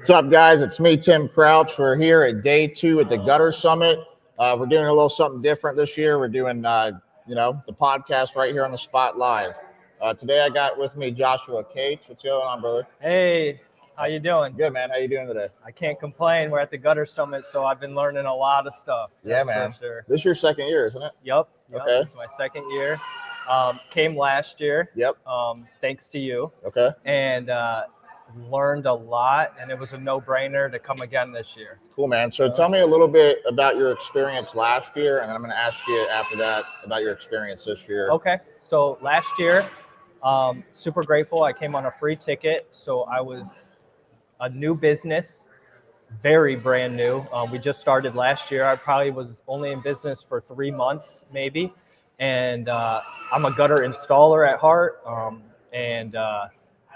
What's up, guys? It's me, Tim Crouch. We're here at day 2 at the Gutter Summit. We're doing a little something different this year. We're doing, the podcast right here on the spot live. Today I got with me Joshua Cates. What's going on, brother? Hey, how you doing? Good, man. How you doing today? I can't complain. We're at the Gutter Summit, so I've been learning a lot of stuff. Yeah, man. For sure. This is your second year, isn't it? Yep. Okay. It's my second year. Came last year. Yep. Thanks to you. Okay. And learned a lot, and it was a no-brainer to come again this year. Cool, man. So tell me a little bit about your experience last year, and I'm going to ask you after that about your experience this year. Okay. So last year, super grateful. I came on a free ticket, so I was a new business, very brand new. We just started last year. I probably was only in business for 3 months, maybe. And I'm a gutter installer at heart.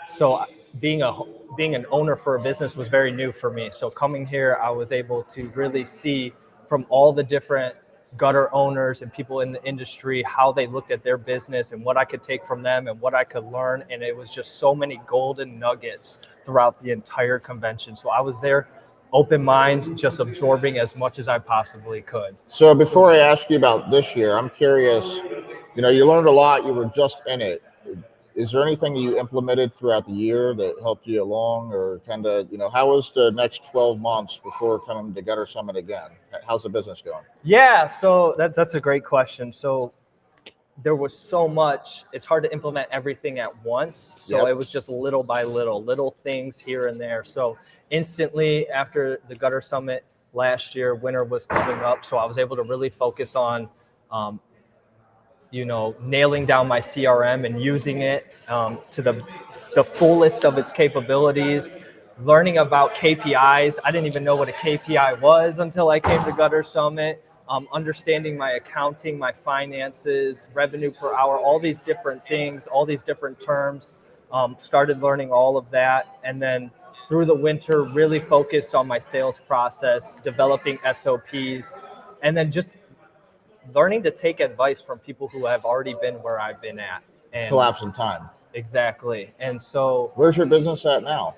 So being an owner for a business was very new for me. So coming here, I was able to really see from all the different gutter owners and people in the industry, how they looked at their business and what I could take from them and what I could learn. And it was just so many golden nuggets throughout the entire convention. So I was there, open mind, just absorbing as much as I possibly could. So before I ask you about this year, I'm curious, you learned a lot, you were just in it. Is there anything you implemented throughout the year that helped you along, or kind of, how was the next 12 months before coming to Gutter Summit again? How's the business going? Yeah, so that's a great question. So there was so much, it's hard to implement everything at once. So It was just little by little things here and there. So instantly after the Gutter Summit last year, winter was coming up. So I was able to really focus on, nailing down my CRM and using it to the fullest of its capabilities, learning about KPIs. I didn't even know what a KPI was until I came to Gutter Summit. Understanding my accounting, my finances, revenue per hour, all these different things, all these different terms, started learning all of that. And then through the winter, really focused on my sales process, developing SOPs, and then just learning to take advice from people who have already been where I've been at. And collapse in time. Exactly. And so where's your business at now?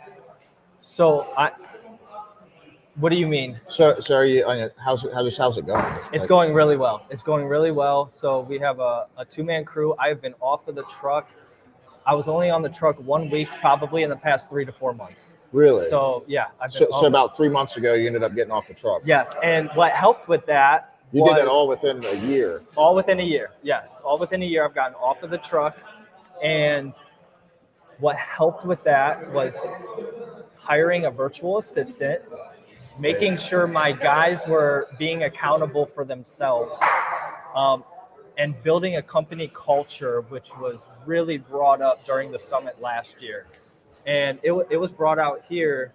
So what do you mean? So are you, how's it going? It's going really well. It's going really well. So we have a 2-man crew. I've been off of the truck. I was only on the truck 1 week, probably in the past 3 to 4 months. Really? So yeah. So about 3 months ago, you ended up getting off the truck. Yes. And what helped with that, you did that all within a year. All within a year, yes. All within a year, I've gotten off of the truck. And what helped with that was hiring a virtual assistant, making sure my guys were being accountable for themselves, and building a company culture, which was really brought up during the summit last year. And it was brought out here.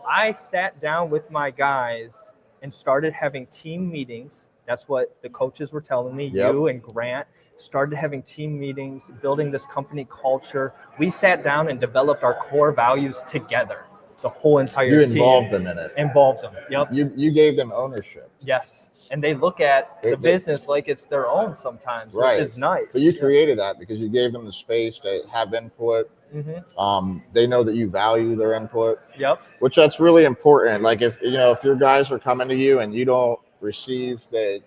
I sat down with my guys and started having team meetings. That's what the coaches were telling me. Yep. You and Grant started having team meetings, building this company culture. We sat down and developed our core values together, the whole entire team. You involved them in it. Involved them, yep. You gave them ownership. Yes, and they look at the business like it's their own sometimes, right. Which is nice. But you created that because you gave them the space to have input. Mm-hmm. They know that you value their input. Yep. Which that's really important. Like if your guys are coming to you and you don't receive the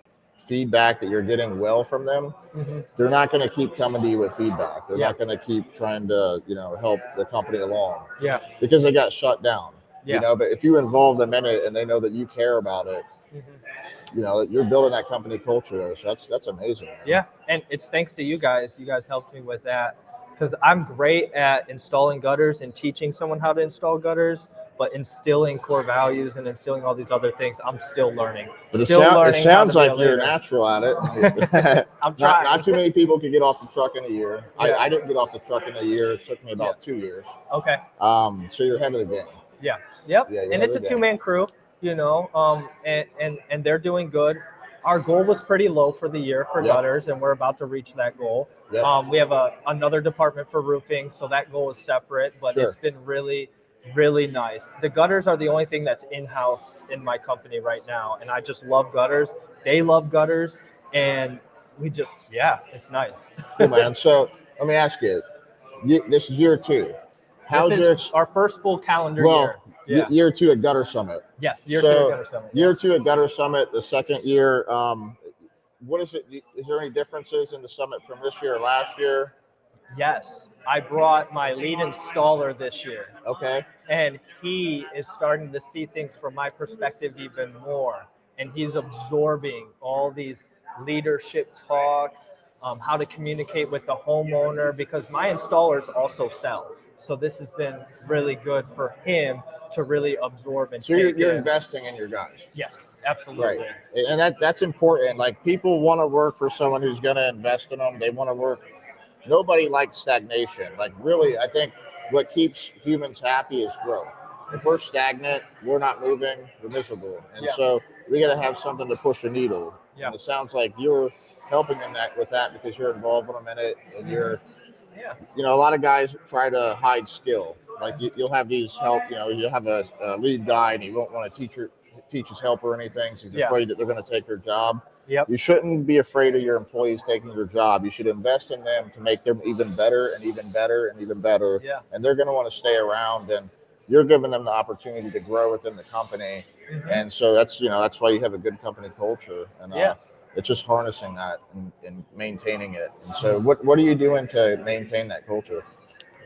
feedback that you're getting well from them, mm-hmm. They're not going to keep coming to you with feedback. They're not going to keep trying to help the company along. Yeah. Because they got shut down. Yeah. But if you involve them in it and they know that you care about it, mm-hmm. You're building that company culture there. So that's amazing. Man. Yeah, and it's thanks to you guys. You guys helped me with that. Because I'm great at installing gutters and teaching someone how to install gutters, but instilling core values and instilling all these other things, I'm still learning. But it sounds like you're natural at it. I'm trying. Not too many people can get off the truck in a year. Yeah. I didn't get off the truck in a year. It took me about 2 years. Okay. So you're ahead of the game. Yeah. Yep. Yeah, and it's a 2-man crew, and they're doing good. Our goal was pretty low for the year for gutters, and we're about to reach that goal. Yep. We have another department for roofing, so that goal is separate, but It's been really, really nice. The gutters are the only thing that's in-house in my company right now, and I just love gutters. They love gutters, and we just, it's nice. Cool, man. So let me ask you, this is year 2. This is our first full calendar year. Yeah. Year 2 at Gutter Summit. Yes, year 2 at Gutter Summit. Year 2 at Gutter Summit. The second year, what is it? Is there any differences in the summit from this year or last year? Yes, I brought my lead installer this year. Okay. And he is starting to see things from my perspective even more. And he's absorbing all these leadership talks, how to communicate with the homeowner, because my installers also sell. So this has been really good for him to really absorb and so you're investing in your guys. Yes, absolutely. Right. And that's important. Like, people want to work for someone who's going to invest in them. They want to work. Nobody likes stagnation. Like, really, I think what keeps humans happy is growth. If we're stagnant, we're not moving, we're miserable. And so we got to have something to push the needle. Yeah. And it sounds like you're helping them with that because you're involving them in it. And you're, you know, a lot of guys try to hide skill. Like, you'll have these help, you know, you'll have a lead guy and he won't want to teach his helper anything. So he's afraid that they're going to take their job. Yep. You shouldn't be afraid of your employees taking your job. You should invest in them to make them even better and even better and even better. Yeah. And they're going to want to stay around, and you're giving them the opportunity to grow within the company. Mm-hmm. And so that's why you have a good company culture. And it's just harnessing that and maintaining it. And so what are you doing to maintain that culture?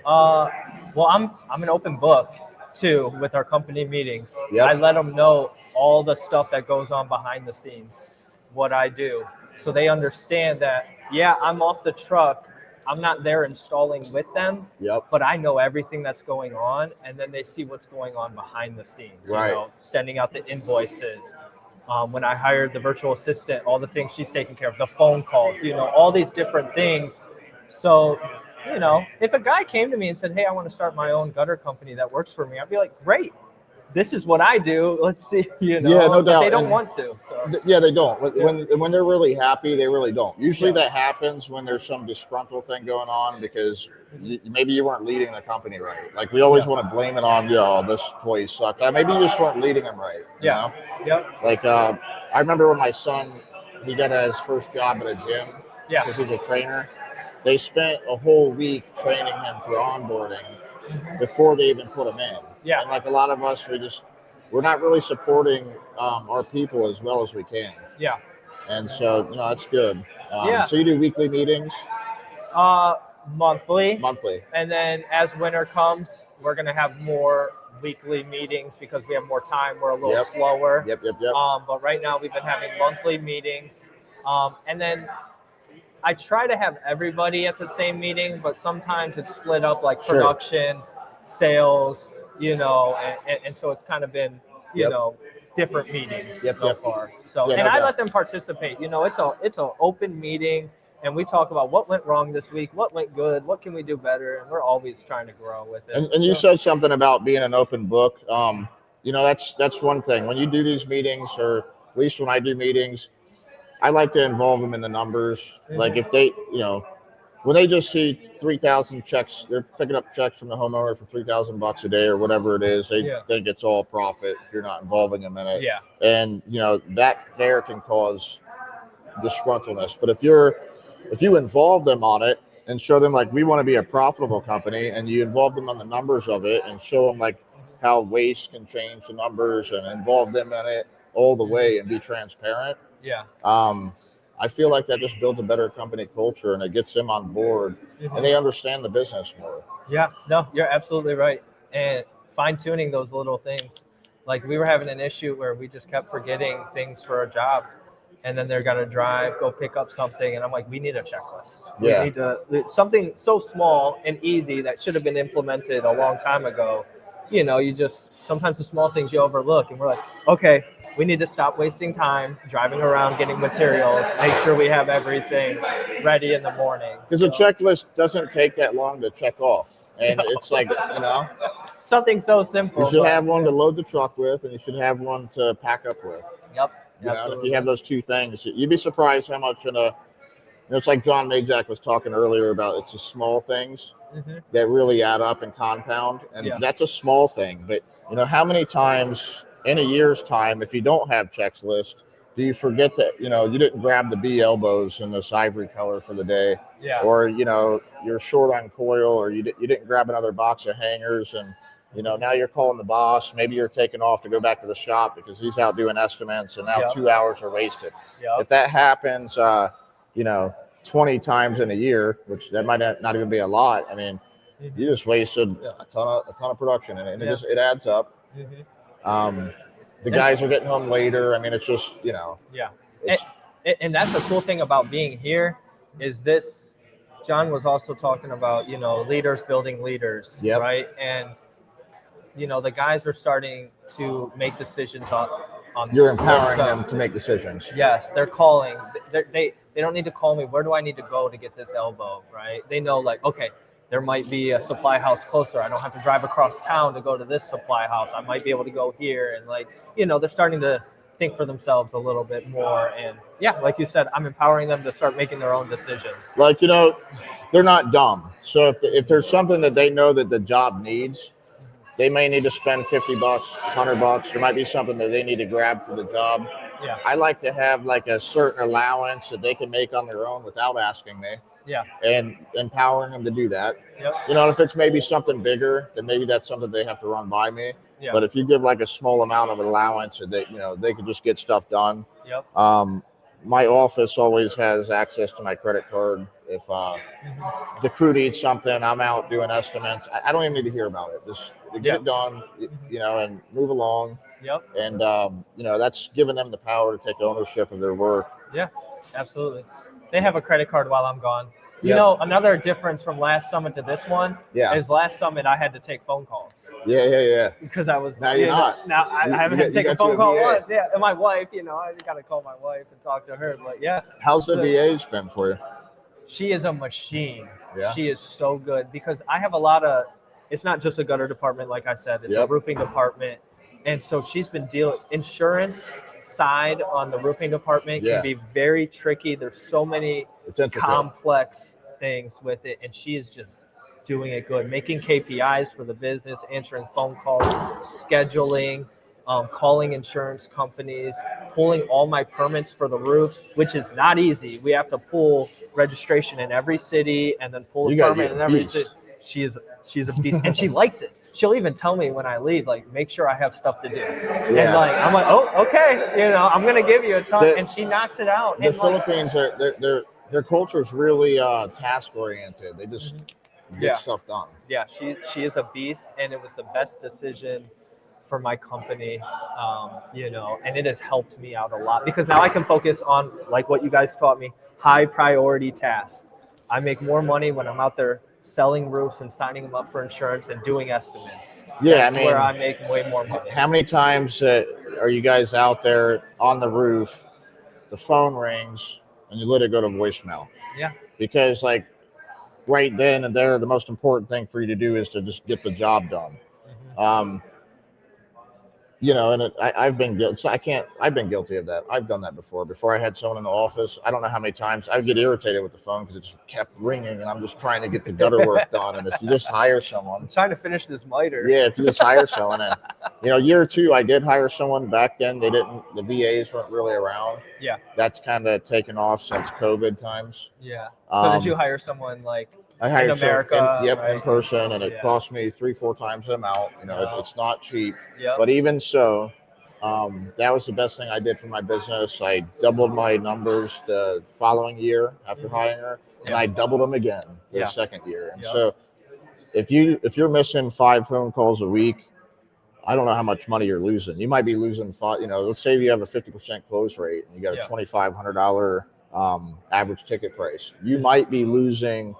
Well, I'm an open book too with our company meetings. Yep. I let them know all the stuff that goes on behind the scenes, what I do, so they understand that, I'm off the truck, I'm not there installing with them, but I know everything that's going on, and then they see what's going on behind the scenes. Right. You know, sending out the invoices, when I hired the virtual assistant, all the things she's taking care of, the phone calls, you know, all these different things. So, you know, if a guy came to me and said, hey, I want to start my own gutter company that works for me, I'd be like, great. This is what I do. Let's see, you know. Yeah, no doubt. But they don't want to. So. Yeah, they don't. When they're really happy, they really don't. Usually that happens when there's some disgruntled thing going on because maybe you weren't leading the company right. Like, we always want to blame it on, this employee sucked. Maybe you just weren't leading them right. You know? Yep. Like, I remember when my son, he got his first job at a gym because he's a trainer. They spent a whole week training him for onboarding before they even put him in. Yeah. And like a lot of us, we're not really supporting our people as well as we can. Yeah. And so, that's good. So you do weekly meetings? Monthly. Monthly. And then as winter comes, we're going to have more weekly meetings because we have more time. We're a little slower. Yep. But right now we've been having monthly meetings. And then I try to have everybody at the same meeting, but sometimes it's split up, like production, sales, and so it's kind of been, you know, different meetings so far. So, and I let them participate. It's an open meeting, and we talk about what went wrong this week, what went good, what can we do better, and we're always trying to grow with it. And you said something about being an open book. That's one thing. When you do these meetings, or at least when I do meetings, I like to involve them in the numbers. Mm-hmm. Like, if they, when they just see 3,000 checks, they're picking up checks from the homeowner for $3,000 a day or whatever it is. They think it's all profit if you're not involving them in it. Yeah. And that there can cause disgruntledness. But if you involve them on it and show them, like, we want to be a profitable company, and you involve them on the numbers of it and show them, like, how waste can change the numbers, and involve them in it all the way and be transparent. Yeah. I feel like that just builds a better company culture, and it gets them on board, and they understand the business more. Yeah, no, you're absolutely right. And fine tuning those little things. Like, we were having an issue where we just kept forgetting things for a job, and then they're going to go pick up something. And I'm like, we need a checklist. We need something so small and easy that should have been implemented a long time ago. Sometimes the small things you overlook, and we're like, okay, we need to stop wasting time driving around getting materials, make sure we have everything ready in the morning. Because a checklist doesn't take that long to check off. And it's like, something so simple. You should have one to load the truck with, and you should have one to pack up with. Yep. And if you have those two things, you'd be surprised how much it's like John Majak was talking earlier about, it's the small things that really add up and compound. And that's a small thing. But, how many times in a year's time, if you don't have checklist, do you forget that, you didn't grab the B elbows in this ivory color for the day, or, you're short on coil, or you didn't grab another box of hangers, and Now you're calling the boss. Maybe you're taking off to go back to the shop because he's out doing estimates, and now 2 hours are wasted. If that happens, 20 times in a year, which that might not even be a lot. I mean, you just wasted a ton of production, and it adds up. The guys are getting home later. I mean, it's just and that's the cool thing about being here is this. John was also talking about leaders building leaders, right? And the guys are starting to make decisions on you're empowering them to make decisions. Yes, they're calling. They don't need to call me. Where do I need to go to get this elbow, right? They know, like, okay, there might be a supply house closer. I don't have to drive across town to go to this supply house. I might be able to go here. And, like, they're starting to think for themselves a little bit more. And, like you said, I'm empowering them to start making their own decisions. Like, they're not dumb. So if there's something that they know that the job needs, they may need to spend $50, $100. There might be something that they need to grab for the job. Yeah. I like to have like a certain allowance that they can make on their own without asking me. Yeah. And empowering them to do that. Yep. If it's maybe something bigger, then maybe that's something they have to run by me. Yeah. But if you give like a small amount of allowance, and they could just get stuff done. Yep. My office always has access to my credit card. If the crew needs something, I'm out doing estimates. I don't even need to hear about it. Just get it done, and move along. Yep. And, that's giving them the power to take ownership of their work. Yeah, absolutely. They have a credit card while I'm gone. Another difference from last summit to this one is last summit I had to take phone calls. Yeah. Because I was now you're not. Now I haven't had to take a phone call once. Yeah, and my wife, I got to call my wife and talk to her. But how's the VA's been for you? She is a machine. Yeah. She is so good because I have a lot of. It's not just a gutter department, like I said. It's a roofing department, and so she's been dealing insurance side on the roofing department can be very tricky. There's so many complex things with it, and she is just doing it good, making KPIs for the business, answering phone calls, scheduling, calling insurance companies, pulling all my permits for the roofs, which is not easy. We have to pull registration in every city and then pull a permit in every city. She's a beast, and she likes it. She'll even tell me when I leave, like, make sure I have stuff to do. And like, I'm like, oh, okay, I'm gonna give you a ton, and she knocks it out. The Philippines are their culture is really task oriented. They just get stuff done. Yeah, she is a beast, and it was the best decision for my company, and it has helped me out a lot because now I can focus on, like what you guys taught me, high priority tasks. I make more money when I'm out there selling roofs and signing them up for insurance and doing estimates. That's where I make way more money. How many times are you guys out there on the roof, the phone rings, and you let it go to voicemail? Yeah. Because, like, right then and there, the most important thing for you to do is to just get the job done. Mm-hmm. And I've been guilty. So I've been guilty of that. I've done that before. Before I had someone in the office, I don't know how many times I would get irritated with the phone because it just kept ringing, and I'm just trying to get the gutter work done. And if you just hire someone, I'm trying to finish this miter. Yeah, if you just hire someone, and year or two, I did hire someone. Back then, the VAs weren't really around. Yeah, that's kind of taken off since COVID times. Yeah. So did you hire someone like? I hired in America, in person, and it cost me 3-4 times the amount. It's not cheap. Yep. But even so, that was the best thing I did for my business. I doubled my numbers the following year after hiring her, and I doubled them again the second year. And so, if you're missing 5 phone calls a week, I don't know how much money you're losing. You might be losing 5. Let's say you have a 50% close rate, and you got a $2,500 average ticket price. You might be losing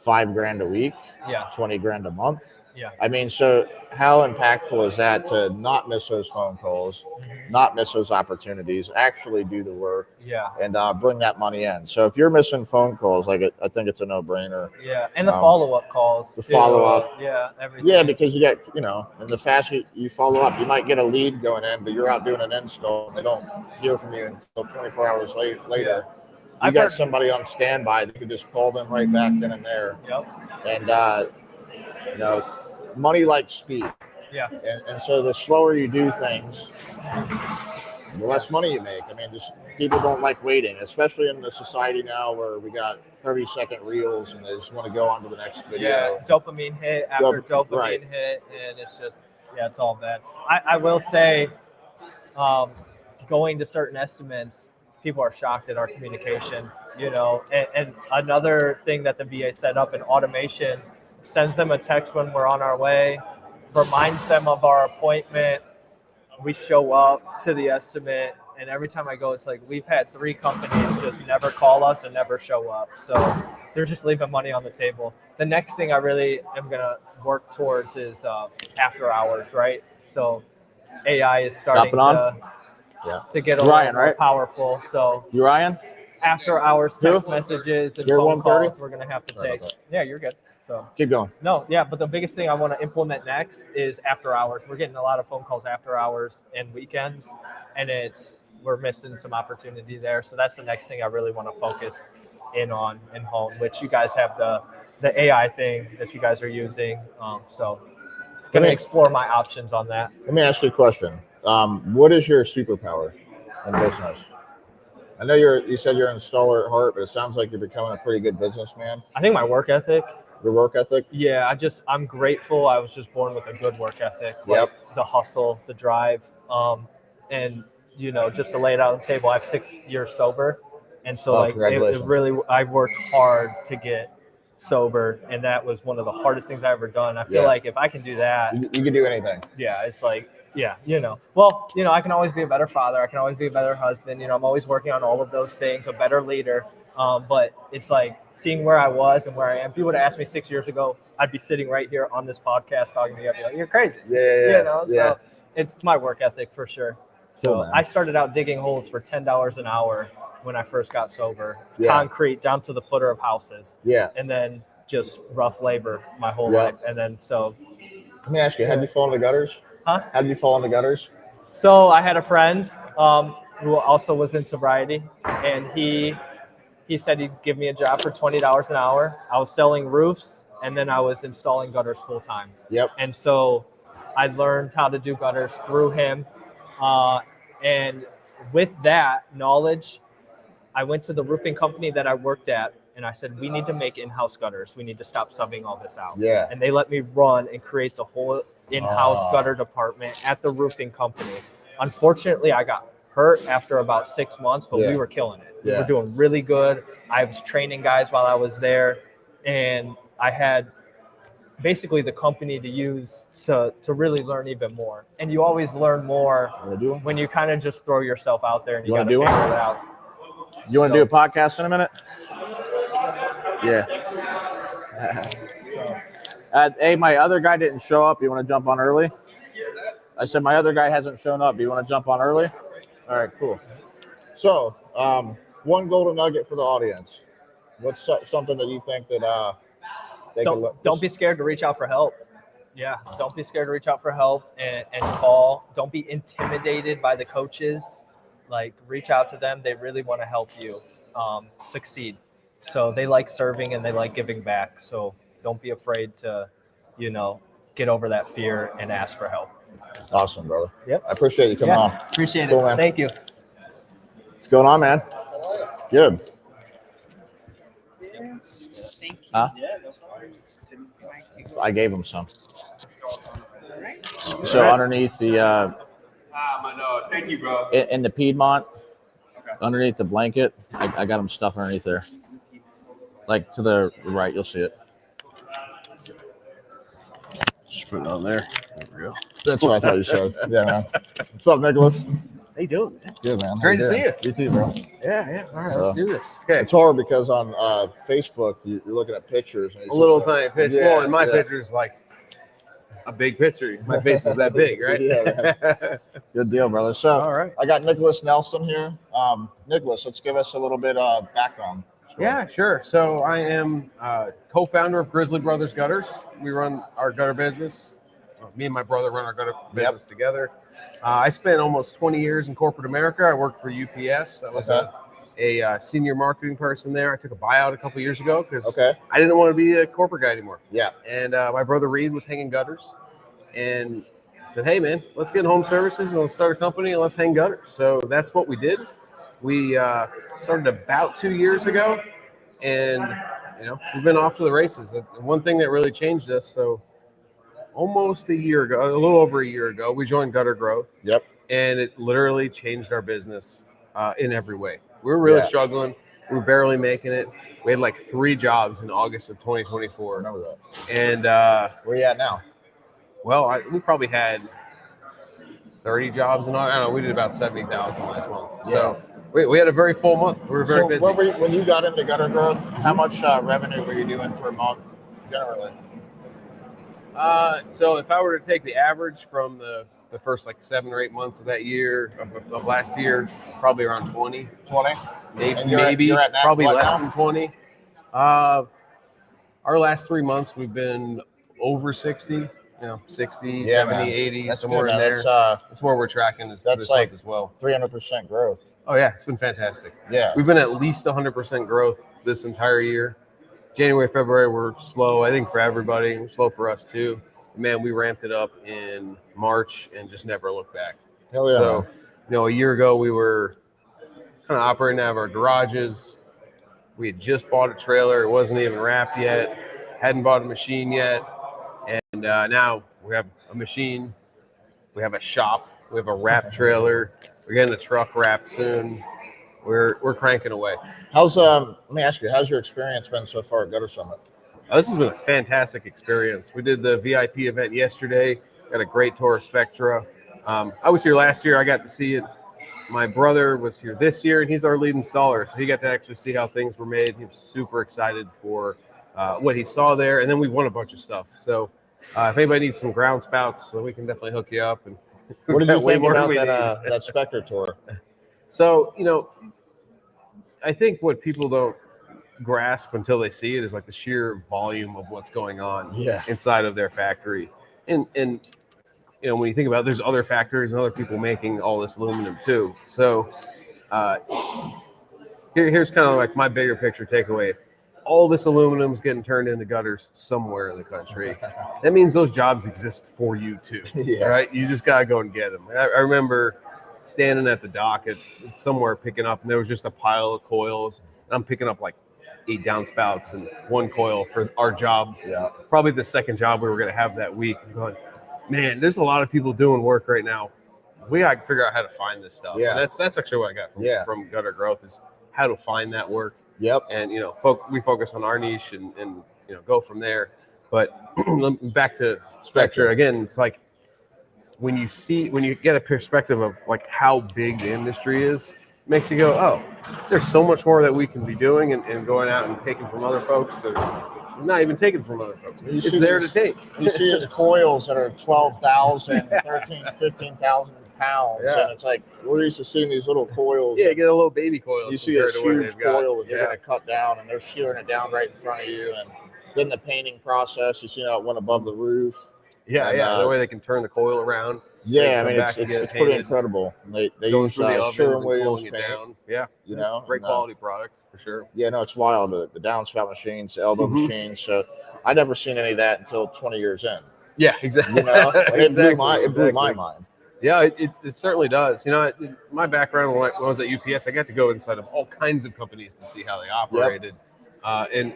$5,000 a week, $20,000 a month. Yeah. I mean, so how impactful is that to not miss those phone calls, not miss those opportunities, actually do the work, and bring that money in. So if you're missing phone calls, I think it's a no-brainer. Yeah, and the follow-up calls. The follow-up. Everything. Yeah, because you get, and the faster you follow up, you might get a lead going in, but you're out doing an install, and they don't hear from you until 24 hours later. Yeah. You got somebody on standby. You can just call them right back then and there. Yep. And money likes speed. Yeah. And so the slower you do things, the less money you make. I mean, just people don't like waiting, especially in the society now where we got 30-second reels and they just want to go on to the next video. Yeah, dopamine hit after dopamine hit, and it's just, it's all bad. I will say, going to certain estimates, people are shocked at our communication, and another thing that the VA set up in automation sends them a text when we're on our way, reminds them of our appointment. We show up to the estimate, and every time I go, it's like we've had 3 companies just never call us and never show up. So they're just leaving money on the table. The next thing I really am going to work towards is after hours, right? So AI is starting to get a little more powerful. So you Ryan? After hours text messages and phone calls, we're going to have to take. Yeah, you're good. So keep going. No, yeah, but the biggest thing I want to implement next is after hours. We're getting a lot of phone calls after hours and weekends, and we're missing some opportunity there. So that's the next thing I really want to focus in on and hone, which you guys have the AI thing that you guys are using. So going to explore my options on that. Let me ask you a question. What is your superpower in business? I know you said you're an installer at heart, but it sounds like you're becoming a pretty good businessman. I think my work ethic. Your work ethic? Yeah, I'm grateful. I was just born with a good work ethic. Like the hustle, the drive, and just to lay it out on the table. I have 6 years sober, and so it really, I worked hard to get sober, and that was one of the hardest things I ever done. I feel like if I can do that, you can do anything. Yeah, it's like. Yeah, well, I can always be a better father. I can always be a better husband. I'm always working on all of those things, a better leader. But it's like seeing where I was and where I am. If you would have asked me 6 years ago, I'd be sitting right here on this podcast talking to you. I'd be like, you're crazy. Yeah. So it's my work ethic for sure. So I started out digging holes for $10 an hour when I first got sober. Concrete down to the footer of houses. Yeah. And then just rough labor my whole life. And then so. Let me ask you, how'd you fall in the gutters? Huh? How did you fall in the gutters? So I had a friend who also was in sobriety, and he said he'd give me a job for $20 an hour. I was selling roofs, and then I was installing gutters full time. Yep. And so I learned how to do gutters through him. And with that knowledge, I went to the roofing company that I worked at, and I said, we need to make in-house gutters. We need to stop subbing all this out. Yeah. And they let me run and create the whole in-house gutter department at the roofing company. Unfortunately, I got hurt after about 6 months, but we were killing it. We were doing really good. I was training guys while I was there, and I had basically the company to use to really learn even more. And you always learn more when you kind of just throw yourself out there and you got to figure it out. You want to do a podcast in a minute? Yeah. Hey, my other guy didn't show up. You want to jump on early? I said my other guy hasn't shown up. Do you want to jump on early? All right, cool. So, one golden nugget for the audience. What's something that you think that they don't be scared to reach out for help. Yeah, don't be scared to reach out for help and call. Don't be intimidated by the coaches. Like, reach out to them. They really want to help you succeed. So they like serving and they like giving back. So don't be afraid to, get over that fear and ask for help. Awesome, brother. Yep. I appreciate you coming on. Appreciate Cool, it. man. Thank you. What's going on, man? Good. Huh? I gave him some. So underneath the thank you, bro. in the Piedmont, underneath the blanket, I got him stuff underneath there. Like to the right, you'll see it. Just put it on there. There we go. That's what I thought you said. Yeah, man. What's up, Nicholas? How you doing, man? Good, man. Great to see you. You too, bro. Yeah. All right, let's do this. Okay. It's hard because on Facebook, you're looking at pictures. And A little tiny picture. Yeah, Well, and my picture is like a big picture. My face is that big, right? Yeah, man. Good deal, brother. So, all right. I got Nicholas Nelson here. Nicholas, let's give us a little bit of background. Yeah, sure. So I am co-founder of Grizzly Brothers Gutters. We run our gutter business. Me and my brother run our gutter business together. I spent almost 20 years in corporate America. I worked for UPS. I was a senior marketing person there. I took a buyout a couple years ago because I didn't want to be a corporate guy anymore. Yeah. And my brother Reed was hanging gutters. And said, hey man, let's get in home services and let's start a company and let's hang gutters. So that's what we did. We started about 2 years ago, and we've been off to the races. One thing that really changed us, so almost a year ago, a little over a year ago, we joined Gutter Growth. Yep. And it literally changed our business in every way. We were really struggling. We were barely making it. We had like 3 jobs in August of 2024. I remember that. And where you at now? Well, we probably had 30 jobs in August. I don't know. We did about 70,000 last month. Yeah. So we had a very full month. We were very busy. When you got into Gutter Growth, how much revenue were you doing per month generally? So if I were to take the average from the first like 7 or 8 months of that year, of last year, probably around 20. 20? Maybe you're at probably less now? than 20. Our last 3 months, we've been over 60, 60, 70, man. 80, that's somewhere good, in there. That's where we're tracking this like month as well. 300% growth. Oh, yeah. It's been fantastic. Yeah. We've been at least 100% growth this entire year. January, February, we're slow, I think, for everybody. We're slow for us, too. Man, we ramped it up in March and just never looked back. Hell yeah. So, a year ago, we were kind of operating out of our garages. We had just bought a trailer. It wasn't even wrapped yet. Hadn't bought a machine yet. And now we have a machine. We have a shop. We have a wrap trailer. We're getting a truck wrapped soon. We're cranking away. Let me ask you, how's your experience been so far at Gutter Summit? This has been a fantastic experience. We did the VIP event yesterday. Got a great tour of Spectra. I was here last year. I got to see it. My brother was here this year, and he's our lead installer. So he got to actually see how things were made. He was super excited for what he saw there. And then we won a bunch of stuff. So if anybody needs some ground spouts, so we can definitely hook you up. And what did you think about that Spectra tour? So, I think what people don't grasp until they see it is like the sheer volume of what's going on inside of their factory. And when you think about it, there's other factories and other people making all this aluminum too. So here's kind of like my bigger picture takeaway. All this aluminum is getting turned into gutters somewhere in the country. That means those jobs exist for you too, right? You just got to go and get them. I remember standing at the dock at somewhere picking up, and there was just a pile of coils. And I'm picking up like 8 downspouts and 1 coil for our job. Yeah. Probably the second job we were going to have that week. I'm going, man, there's a lot of people doing work right now. We got to figure out how to find this stuff. Yeah. And that's actually what I got from Gutter Growth is how to find that work. Yep. And, we focus on our niche and go from there. But back to Spectra again, it's like when you get a perspective of like how big the industry is, it makes you go, oh, there's so much more that we can be doing and going out and taking from other folks or not even taking from other folks. It's there to take. You see his coils that are 12,000, 13,000, 15,000 pounds. Yeah. And it's like, we're used to seeing these little coils. Yeah, get a little baby coil. You see a huge coil that they're going to cut down, and they're shearing it down right in front of you. And then the painting process, you see how it went above the roof. Yeah, that way they can turn the coil around. Yeah, I mean, it's pretty incredible. They use Sherwin-Williams paint. down. Yeah, great and, quality product for sure. Yeah, no, it's wild. The downspout machines, the elbow machines. So I never seen any of that until 20 years in. Yeah, exactly. It blew my mind. Yeah, it certainly does. My background when I was at UPS, I got to go inside of all kinds of companies to see how they operated. And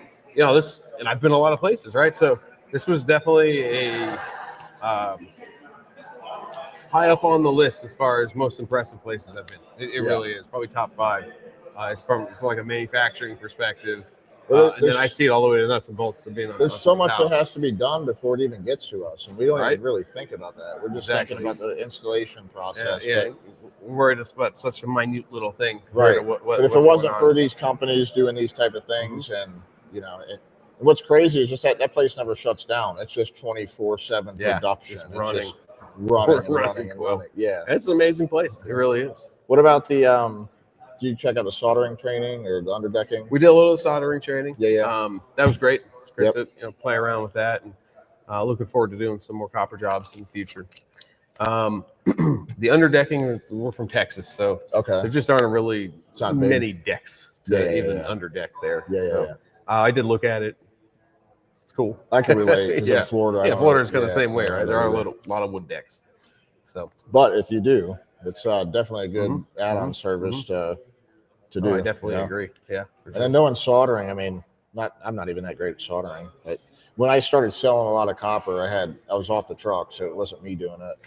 I've been a lot of places, right? So this was definitely a high up on the list as far as most impressive places I've been. It really is probably top 5. It's from like a manufacturing perspective. And then I see it all the way to nuts and bolts to being on. There's so much that has to be done before it even gets to us, and we don't even really think about that. We're just thinking about the installation process. Yeah, we're worried about such a minute little thing. Right. But if it wasn't for these companies doing these type of things, and what's crazy is just that place never shuts down. It's just 24/7 production. Just running. It's just running. Yeah, it's an amazing place. It really is. What about the? Did you check out the soldering training or the underdecking? We did a little soldering training. Yeah. That was great. It's great to play around with that, and looking forward to doing some more copper jobs in the future. The underdecking, we're from Texas, so there just aren't really many decks to even underdeck there. Yeah. I did look at it. It's cool. I can relate. In Florida. Florida's kind of the same way, right? There are a lot of wood decks. So, but if you do, it's definitely a good add-on service to do. I definitely agree. Yeah. And then knowing soldering, I mean, I'm not even that great at soldering. But when I started selling a lot of copper, I was off the truck, so it wasn't me doing it.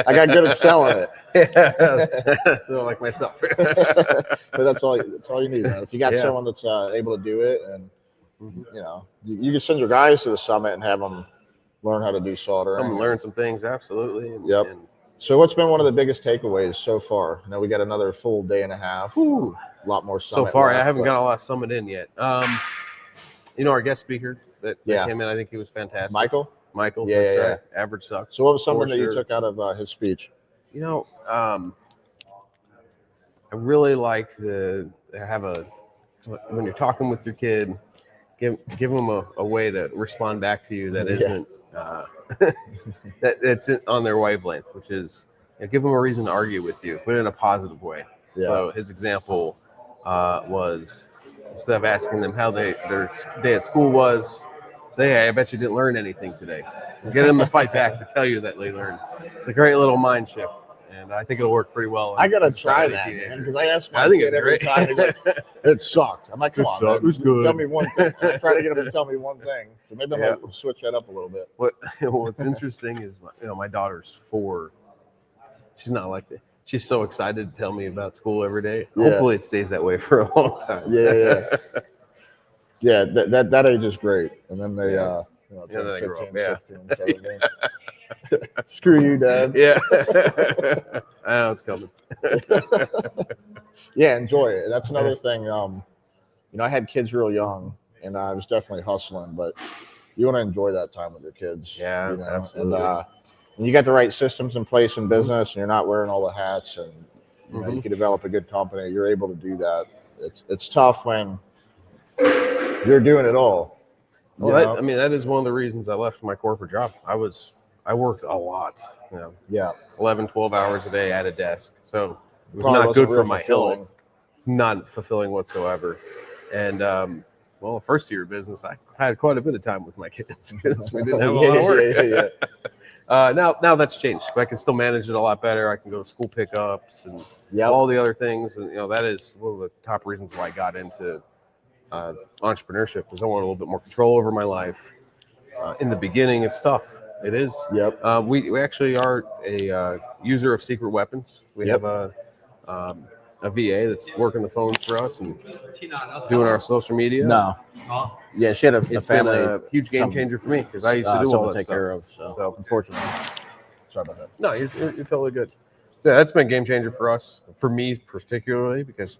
I got good at selling it. Like myself. So that's all you need, man. If you got someone that's able to do it, and you can send your guys to the summit and have them learn how to do soldering. Come learn some things, absolutely. Yep. So what's been one of the biggest takeaways so far? Now we got another full day and a half. Ooh. A lot more summit so far. left, I haven't got a lot of summit in yet. Our guest speaker that came in, I think he was fantastic. Michael. Yeah, that's right. Average sucks. So what was something that you took out of his speech? I really like to have when you're talking with your kid, give them a way to respond back to you that isn't that's on their wavelength, which is give them a reason to argue with you, but in a positive way. Yeah. So his example was, instead of asking them how their day at school was, say, hey, I bet you didn't learn anything today. Get them to fight back to tell you that they learned. It's a great little mind shift, and I think it'll work pretty well. I gotta try that, man, because I ask my kid every time. He's like, "It sucked." I'm like, "Come on, man. It was good. Tell me one thing." I try to get him to tell me one thing, so maybe I might switch that up a little bit. What's interesting is, my daughter's 4. She's not like that. She's so excited to tell me about school every day. Yeah. Hopefully it stays that way for a long time. Yeah, that age is great. And then they, 15, 16, 17. Screw you, Dad. Yeah. I know it's coming. Yeah, enjoy it. That's another thing. I had kids real young, and I was definitely hustling, but you want to enjoy that time with your kids. Yeah, absolutely. And when you got the right systems in place in business, and you're not wearing all the hats, and you can develop a good company, you're able to do that. It's tough when you're doing it all. Well, that is one of the reasons I left my corporate job. I worked a lot, 11, 12 hours a day at a desk. So it was not good for my health, not fulfilling whatsoever. And, the first year of business, I had quite a bit of time with my kids because we didn't have a lot of work. Now that's changed. I can still manage it a lot better. I can go to school pickups and all the other things. And, that is one of the top reasons why I got into entrepreneurship, because I want a little bit more control over my life. In the beginning, it's tough. It is. Yep. We actually are a user of secret weapons. We have a VA that's working the phones for us and doing our social media. No. Yeah, she had a family. Been a huge game changer for me because I used to do all that take stuff. care of. So unfortunately, sorry about that. No, you're totally good. Yeah, that's been a game changer for us, for me particularly, because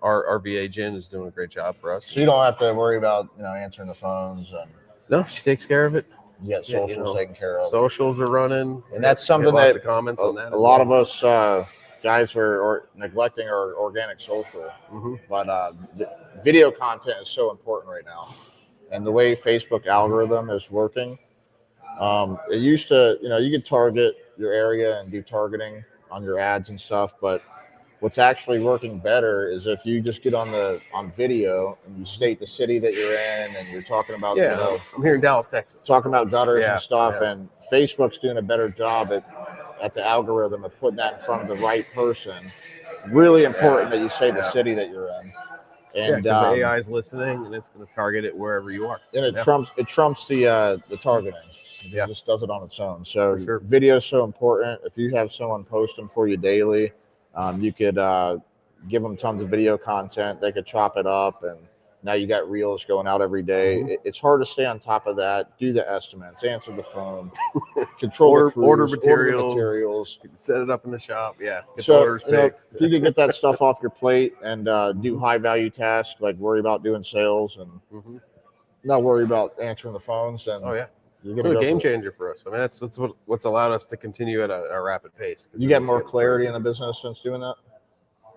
our VA Jen is doing a great job for us. So you don't have to worry about answering the phones and. No, she takes care of it. You got socials taken care of. Socials are running, and that's something lots of comments on that. A lot of us guys are neglecting our organic social, but the video content is so important right now, and the way Facebook algorithm is working, it used to, you could target your area and do targeting on your ads and stuff, but what's actually working better is if you just get on video and you state the city that you're in and you're talking about, I'm here in Dallas, Texas, talking about gutters and stuff, and Facebook's doing a better job at the algorithm of putting that in front of the right person. Really important that you say the city that you're in. And the AI is listening, and it's going to target it wherever you are. And it trumps the targeting. It just does it on its own. So video is so important. If you have someone posting for you daily, you could give them tons of video content. They could chop it up, and now you got reels going out every day. It's hard to stay on top of that. Do the estimates, answer the phone, control order materials, set it up in the shop. Get the orders picked. If you could get that stuff off your plate and do high value tasks, like worry about doing sales and not worry about answering the phones, and you're gonna go a game changer for us. I mean, that's what's allowed us to continue at a rapid pace. You get more clarity in the business since doing that.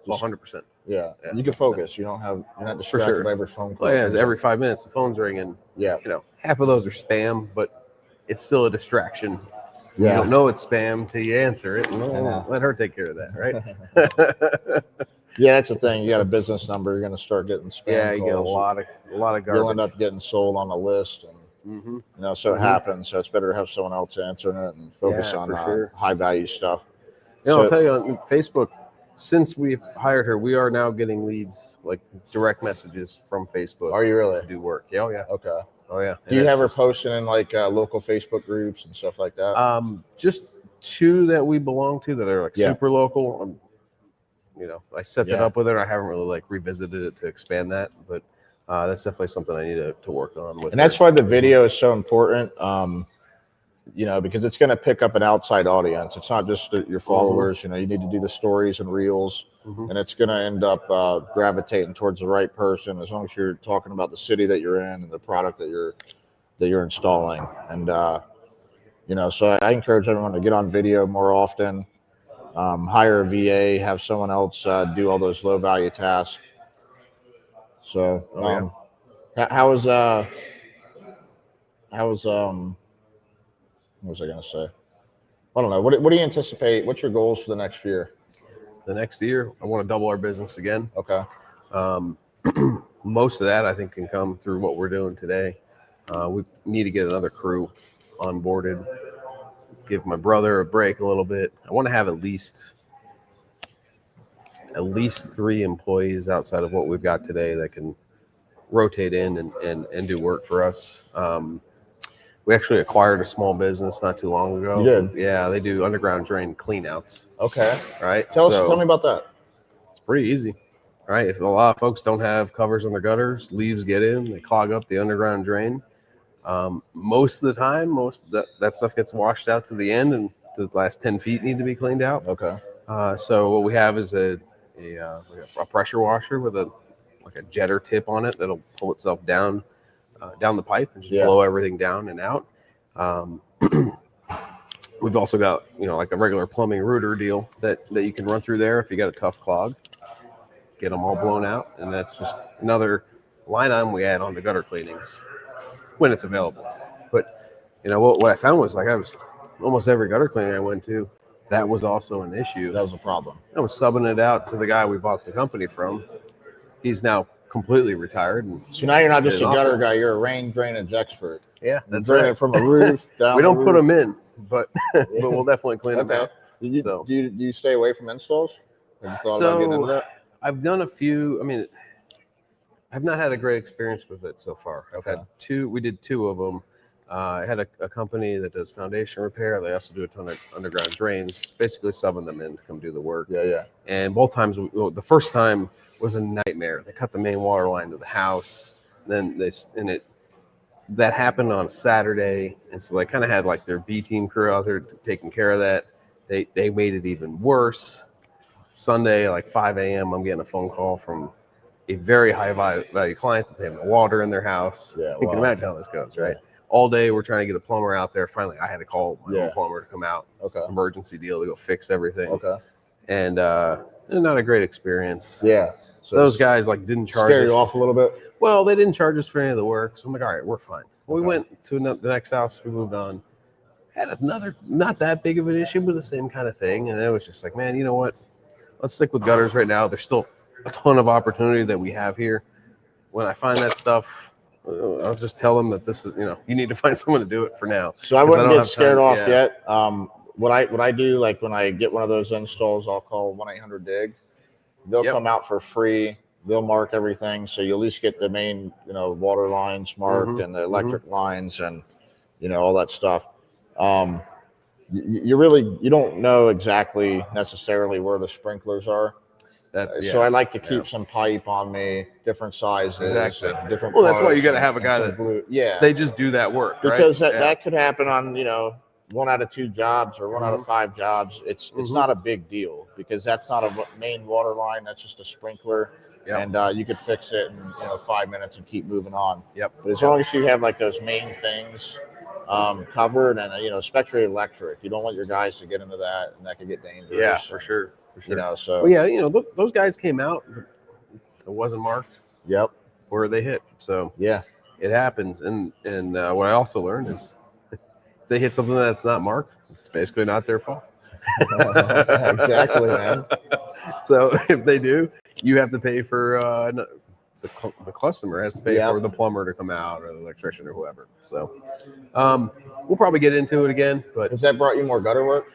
100%. Yeah, you can focus. You're not distracted by every phone call. Every 5 minutes the phone's ringing. Yeah, half of those are spam, but it's still a distraction. You don't know it's spam till you answer it. Let her take care of that, right? Yeah, that's the thing. You got a business number, you're going to start getting spam calls. You get a lot of garbage. You'll end up getting sold on a list, and Mm-hmm. You know, so it happens. So it's better to have someone else answering it and focus on high value stuff. Yeah, I'll tell you on Facebook, since we've hired her, we are now getting leads, like direct messages from Facebook. Are you really? To do work. Yeah, oh yeah. Okay. Oh yeah. Do you have her posting in like local Facebook groups and stuff like that? Just 2 that we belong to that are like super local. You know, I set that up with her. I haven't really like revisited it to expand that, but that's definitely something I need to work on with. And that's why the video is so important. You know, because it's going to pick up an outside audience. It's not just your followers. You know, you need to do the stories and reels, and it's going to end up gravitating towards the right person as long as you're talking about the city that you're in and the product that you're installing. And you know, so I encourage everyone to get on video more often. Hire a VA, have someone else do all those low value tasks. So, how was what was I going to say? I don't know. What do you anticipate? What's your goals for the next year? The next year, I want to double our business again. Okay. Most of that, I think, can come through what we're doing today. We need to get another crew onboarded, give my brother a break a little bit. I want to have at least 3 employees outside of what we've got today that can rotate in and do work for us. We actually acquired a small business not too long ago. You did? Yeah, they do underground drain cleanouts. Okay. Right. Tell me about that. It's pretty easy. Right. If a lot of folks don't have covers on their gutters, leaves get in, they clog up the underground drain. Most of the time, that stuff gets washed out to the end, and the last 10 feet need to be cleaned out. Okay. So what we have is a pressure washer with a jetter tip on it that'll pull itself down the pipe and just blow everything down and out. We've also got, you know, like a regular plumbing rooter deal that you can run through there if you got a tough clog, get them all blown out. And that's just another line item we add on to gutter cleanings when it's available. But, you know, what I found was, like, I was almost every gutter cleaning I went to, that was also an issue. That was a problem. I was subbing it out to the guy we bought the company from. He's now completely retired. And so now you're not just a gutter guy, you're a rain drainage expert. Yeah, that's right. right. From a roof down. We don't put them in, but we'll definitely clean them out. Do you stay away from installs? Have you thought about getting into that? I've done a few. I mean, I've not had a great experience with it so far. I've had 2. We did 2 of them. I had a company that does foundation repair. They also do a ton of underground drains, basically subbing them in to come do the work. Yeah. And both times, the first time was a nightmare. They cut the main water line to the house. Then that happened on Saturday, and so they kind of had like their B team crew out there taking care of that. They made it even worse. Sunday, like 5 a.m., I'm getting a phone call from a very high value client that they have no water in their house. Yeah, you can imagine how this goes, right? All day we're trying to get a plumber out there. Finally, I had to call my own plumber to come out. Okay. Emergency deal to go fix everything. Okay. And not a great experience. Yeah. So those guys like didn't charge us. Scare you off a little bit? Well, they didn't charge us for any of the work. So I'm like, all right, we're fine. We went to the next house. We moved on. Had another, not that big of an issue, but the same kind of thing. And it was just like, man, you know what? Let's stick with gutters right now. There's still a ton of opportunity that we have here. When I find that stuff, I'll just tell them that this is, you know, you need to find someone to do it for now. So I wouldn't get scared off yet. What I do, like when I get one of those installs, I'll call 1-800-DIG. They'll come out for free. They'll mark everything, so you at least get the main, you know, water lines marked and the electric lines and, you know, all that stuff. You don't know exactly necessarily where the sprinklers are. So I like to keep some pipe on me, different sizes, different. Well, that's why you got to have a guy that they just do that work, because that could happen on, you know, 1 out of 2 jobs or 1 out of 5 jobs. It's not a big deal because that's not a main water line. That's just a sprinkler, and you could fix it in 5 minutes and keep moving on. But as long as you have like those main things covered, and especially electric, you don't want your guys to get into that, and that could get dangerous. Yeah, for sure. You know, so those guys came out. It wasn't marked. Where they hit. So it happens. And what I also learned is if they hit something that's not marked, it's basically not their fault. Exactly, man. So if they do, you have to pay for the customer has to pay for the plumber to come out or the electrician or whoever. So we'll probably get into it again. But has that brought you more gutter work?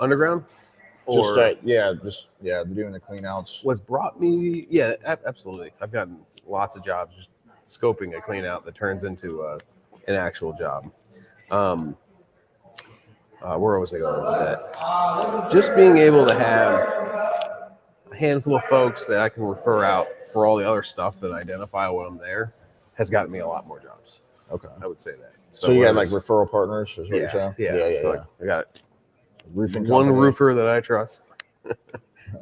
Underground? Just doing the clean outs. What's brought me, absolutely. I've gotten lots of jobs just scoping a clean out that turns into an actual job. Where was I going with that? Just being able to have a handful of folks that I can refer out for all the other stuff that I identify when I'm there has gotten me a lot more jobs. Okay. I would say that. So you got like referral partners, is what you're saying? Yeah. I got roofing one company. roofer that I trust,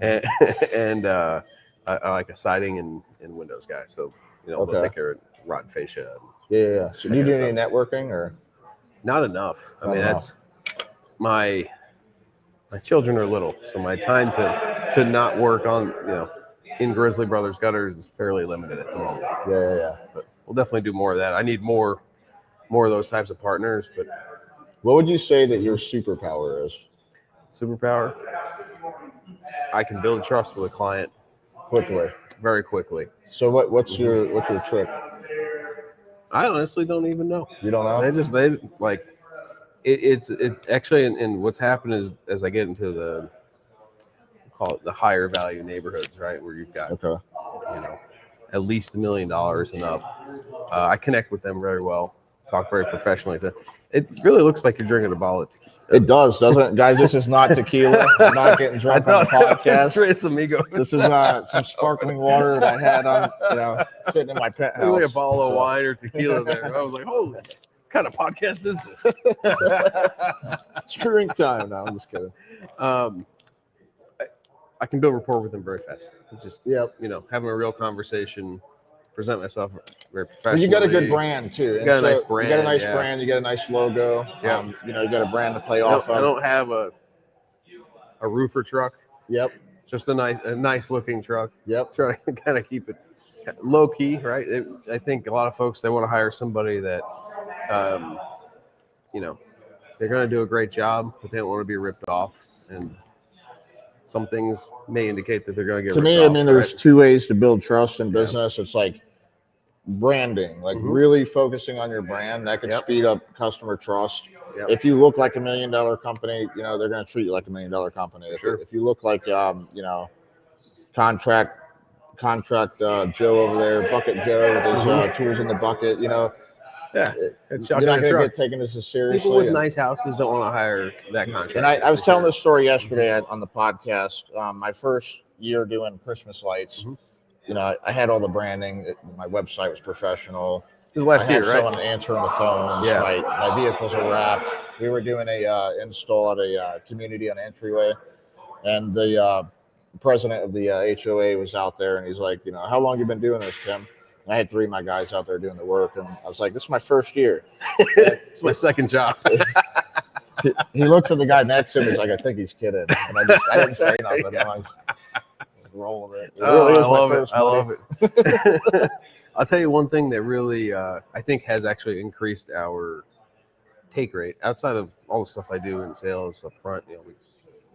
and I like a siding and windows guy. So they'll take care of rot and fascia. Yeah. So do you do any networking or? Not enough. I mean, that's my children are little, so my time to not work on in Grizzly Brothers gutters is fairly limited at the moment. Yeah. But we'll definitely do more of that. I need more of those types of partners. But what would you say that your superpower is? Superpower? I can build trust with a client very quickly. So what's your trick? I honestly don't even know. You don't know? They like it's actually, and what's happened is as I get into the call it the higher value neighborhoods, right, where you've got at least $1 million and up. I connect with them very well, talk very professionally. It really looks like you're drinking a bottle of tequila. It does, doesn't it? Guys, this is not tequila. I'm not getting drunk on the podcast. Tres Amigos. This is some sparkling water that I had on, sitting in my penthouse. Really a bottle of wine or tequila there. I was like, holy, what kind of podcast is this? It's drink time. No, I'm just kidding. I can build rapport with them very fast. Just having a real conversation, present myself very professionally. You got a good brand too. You got a nice brand. You got a nice brand. You got a nice logo. Yeah. You got a brand to play off of. I don't have a roofer truck. Yep. Just a nice looking truck. Yep. Try to kind of keep it low key, right? I think a lot of folks, they want to hire somebody that, they're going to do a great job, but they don't want to be ripped off. And some things may indicate that they're going to get ripped off. To me, there's two ways to build trust in business. It's like branding, like really focusing on your brand. That can speed up customer trust. Yep. If you look like $1 million company, they're going to treat you like $1 million company. If you look like, contract Joe over there, Bucket Joe with his tools in the bucket, you're not going to get taken as seriously. People with nice houses don't want to hire that contractor. And I was telling this story yesterday on the podcast. My first year doing Christmas lights, I had all the branding. My website was professional. It was last year, right? Someone answering the phone. Yeah. My vehicles are wrapped. We were doing a install at a community on entryway, and the president of the HOA was out there, and he's like, how long you been doing this, Tim? And I had 3 of my guys out there doing the work, and I was like, this is my first year. It's my second job. He looks at the guy next to him. He's like, I think he's kidding. And I didn't say nothing. Yeah. I was rolling it. I love it. I'll tell you one thing that really I think has actually increased our take rate outside of all the stuff I do in sales up front.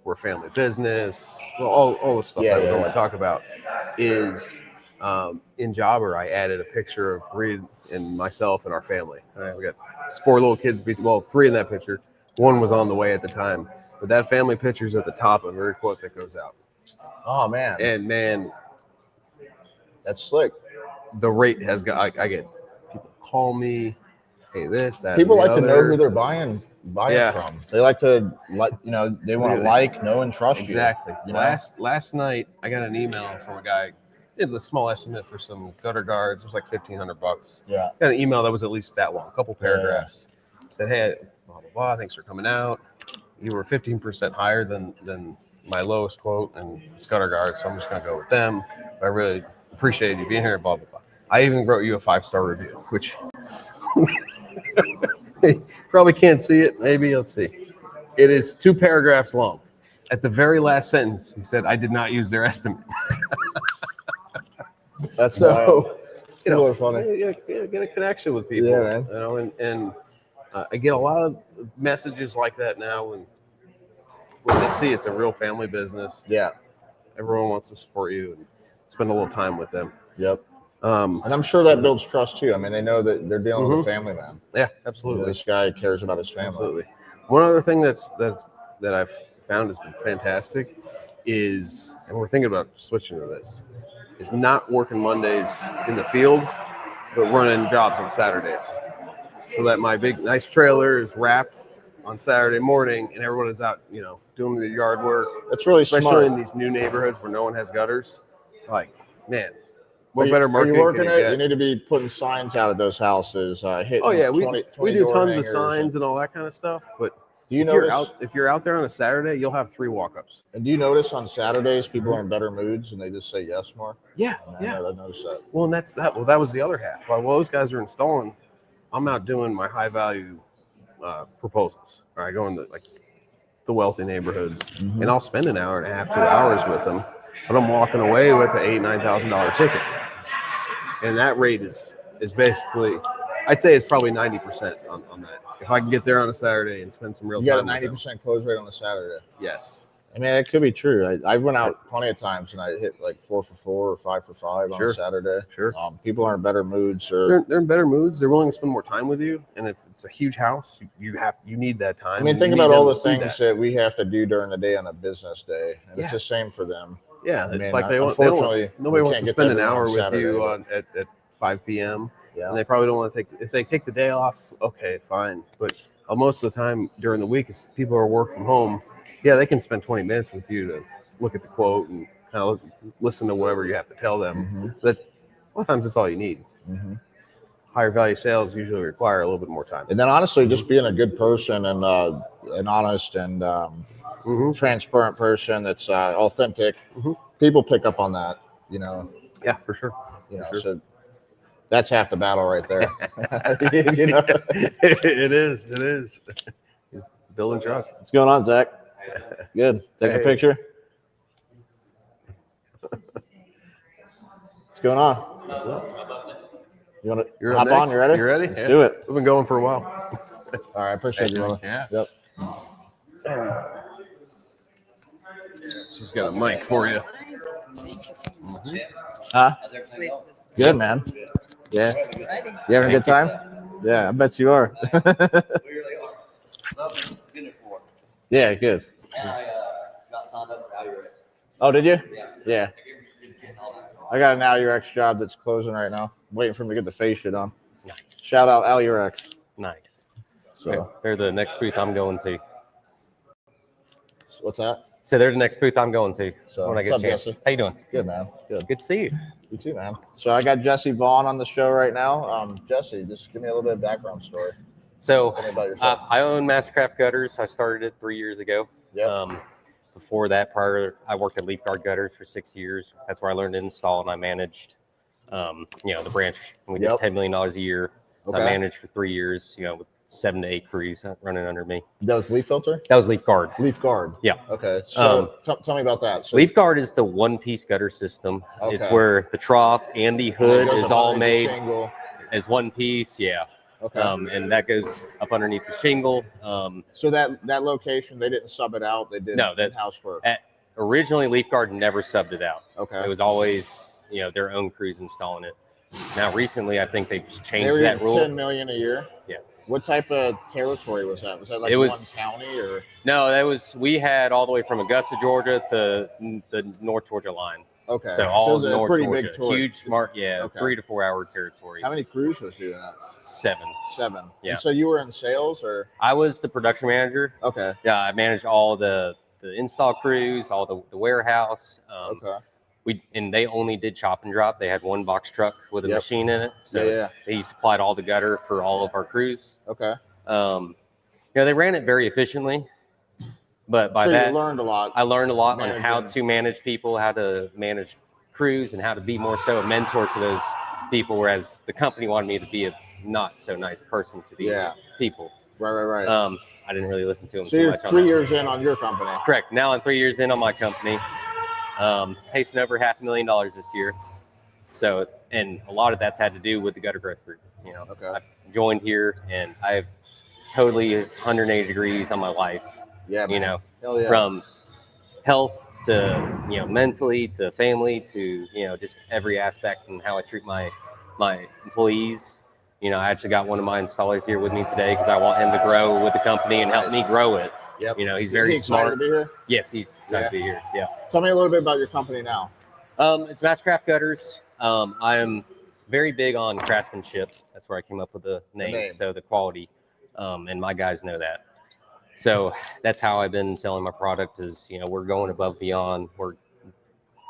We're a family business. Well, all the stuff I normally talk about is in Jobber. I added a picture of Reed and myself and our family. We got 4 little kids. 3 in that picture. 1 was on the way at the time, but that family picture is at the top of every quote that goes out. Oh man! And man, that's slick. The rate has got. I get people call me, hey, this, that. People like to know who they're buying from. They like to they want to know and trust you. Exactly. Last night I got an email from a guy. Did the small estimate for some gutter guards. It was like $1,500. Yeah. Got an email that was at least that long, a couple paragraphs. Said, hey, blah blah blah. Thanks for coming out. You were 15% higher than my lowest quote, and it's gutter guards, so I'm just gonna go with them. But I really appreciate you being here. Blah blah blah. I even wrote you a 5-star review, which probably can't see it. Maybe let's see. It is 2 paragraphs long. At the very last sentence, he said, "I did not use their estimate." That's so. People are funny. Get a connection with people. Yeah, man. And I get a lot of messages like that now when they see it's a real family business. Yeah. Everyone wants to support you and spend a little time with them. Yep. And I'm sure that builds trust too. I mean, they know that they're dealing with a family man. Yeah, You absolutely. know, this guy cares about his family. Absolutely. One other thing that I've found has been fantastic is, and we're thinking about switching to this, is not working Mondays in the field, but running jobs on Saturdays. So that my big nice trailer is wrapped on Saturday morning and everyone is out, you know, doing the yard work. That's really especially smart. in these new neighborhoods where no one has gutters. Like, man, Are you, better are you marketing working can it? you get? You need to be putting signs out at those houses. Hitting Oh yeah, 20 we do door tons of hangers signs and all that kind of stuff. But Do you if you're notice? if you're out there on a Saturday, you'll have 3 walk-ups. And do you notice on Saturdays people are in better moods and they just say yes more? Yeah, I noticed that. Well, and that was the other half. While those guys are installing, I'm out doing my high value proposals. All right, going to like the wealthy neighborhoods, and I'll spend an hour and a half, 2 hours with them, but I'm walking away with an $8,000-9,000 ticket, and that rate is basically, I'd say it's probably 90% on that. If I can get there on a Saturday and spend some real You time, got a 90% close rate on a Saturday. Yes. I mean, it could be true. I've went out plenty of times and I hit like 4 for 4 or 5 for 5 on a Saturday. Sure. People are in better moods, or they're in better moods. They're willing to spend more time with you, and if it's a huge house, you need that time. I mean, think about all the things that we have to do during the day on a business day, and it's the same for them. Yeah, I mean, like unfortunately, nobody wants to spend an hour with Saturday, you at 5 p.m. Yeah. And they probably don't want to if they take the day off, okay, fine. But most of the time during the week, is people are work from home. Yeah, they can spend 20 minutes with you to look at the quote and kind of listen to whatever you have to tell them. But a lot of times, it's all you need. Higher value sales usually require a little bit more time. And then honestly, just being a good person and an honest and transparent person that's authentic, people pick up on that. You know. Yeah, for sure. So that's half the battle right there. You know? It is. Just building trust. What's going on, Zach? Good. Take a picture. What's going on? What's up? You want to You're hop on? You ready? You ready? Let's do it. We've been going for a while. All right. Appreciate you, brother. Yeah. Yep. She's got a mic for you. Huh? Good, man. Yeah. You having a good time? Yeah, I bet you are. Yeah, good. Got signed up for 𝐬'𝑋. Oh, did you? Yeah. I got an 𝐬'𝑋 job that's closing right now. I'm waiting for him to get the face shit on. Nice. Shout out 𝐬'𝑋. Nice. So, They're the next booth I'm going to. what's that? So they're the next booth I'm going to. So, when I what's get up, a chance. Jesse? How you doing? Good, man. Good. Good to see you. You too, man. So I got Jesse Vaughn on the show right now. Jesse, just give me a little bit of background story. So Tell me about yourself. I own Mastercraft Gutters. I started it 3 years ago. Yep. Before that, I worked at Leaf Guard Gutters for 6 years. That's where I learned to install, and I managed, the branch. We did $10 million a year. So I managed for 3 years, with 7 to 8 crews running under me. That was Leaf Filter? That was Leaf Guard. Leaf Guard. Yeah. Okay. So tell me about that. So Leaf Guard is the one-piece gutter system. Okay. It's where the trough and the hood it goes is up all underneath the made shingle. as one piece. Yeah. Okay. And that goes up underneath the shingle. So that location, they didn't sub it out. They did in-house work. Originally, Leaf Guard never subbed it out. Okay. It was always, their own crews installing it. Now, recently, I think they've They changed were that rule. $10 million a year. Yes. What type of territory was that? Was that like one county or? No, we had all the way from Augusta, Georgia to the North Georgia line. Okay. So all it was North a pretty Georgia. big tour. Huge, smart, Okay. 3 to 4 hour territory. How many crews was doing that? 7. 7. Yeah. And so you were in sales or? I was the production manager. Okay. Yeah, I managed all the install crews, all the warehouse. Okay. And they only did chop and drop. They had one box truck with a machine in it. So they supplied all the gutter for all of our crews. Okay. They ran it very efficiently. But by that, you learned a lot. I learned a lot on how to manage people, how to manage crews, and how to be more so a mentor to those people, whereas the company wanted me to be a not so nice person to these people. Right. I didn't really listen to them So too you're much. 3 years in on your company. Correct. Now I'm 3 years in on my company. Pacing over $500,000 this year. So, and a lot of that's had to do with the gutter growth group. Okay. I've joined here and I've totally 180 degrees on my life. Yeah. Man. You know, Hell yeah. from health to, you know, mentally, to family, to, you know, just every aspect and how I treat my employees. You know, I actually got one of my installers here with me today because I want him to grow with the company and help me grow it. Yep. You know, he's very excited smart. to be here? Yes, he's excited to be here. Yeah. Tell me a little bit about your company now. It's Mastercraft Gutters. I am very big on craftsmanship. That's where I came up with the name. So the quality, and my guys know that. So that's how I've been selling my product is, you know, we're going above and beyond. We're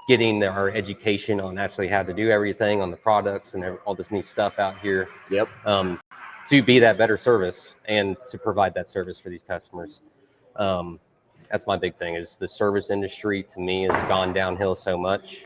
getting our education on actually how to do everything on the products and all this new stuff out here. Yep. To be that better service and to provide that service for these customers. That's my big thing is the service industry to me has gone downhill so much.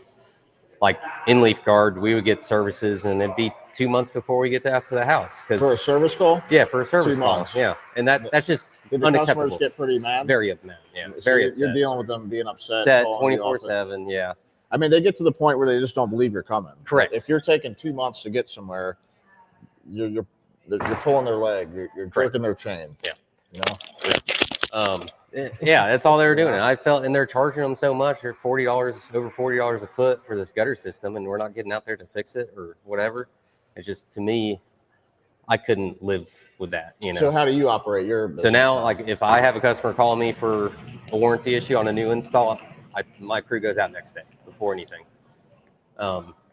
Like in Leaf Guard, we would get services and it'd be 2 months before we get out to the house. For a service call? Yeah, for a service 2 call. months. Yeah, and that's just Did the unacceptable. customers get pretty mad? Very mad. Yeah, So very you're, upset. you're dealing with them being upset. Set calling you off it. 24/7. Yeah. I mean, they get to the point where they just don't believe you're coming. Correct. If you're taking 2 months to get somewhere, you're pulling their leg. You're breaking their chain. Yeah. You know. Yeah, that's all they were doing. And I felt, and they're charging them so much. They're over $40 a foot for this gutter system, and we're not getting out there to fix it or whatever. It's just, to me, I couldn't live with that. You know. So how do you operate your business? So now, like, if I have a customer calling me for a warranty issue on a new install, my crew goes out next day before anything.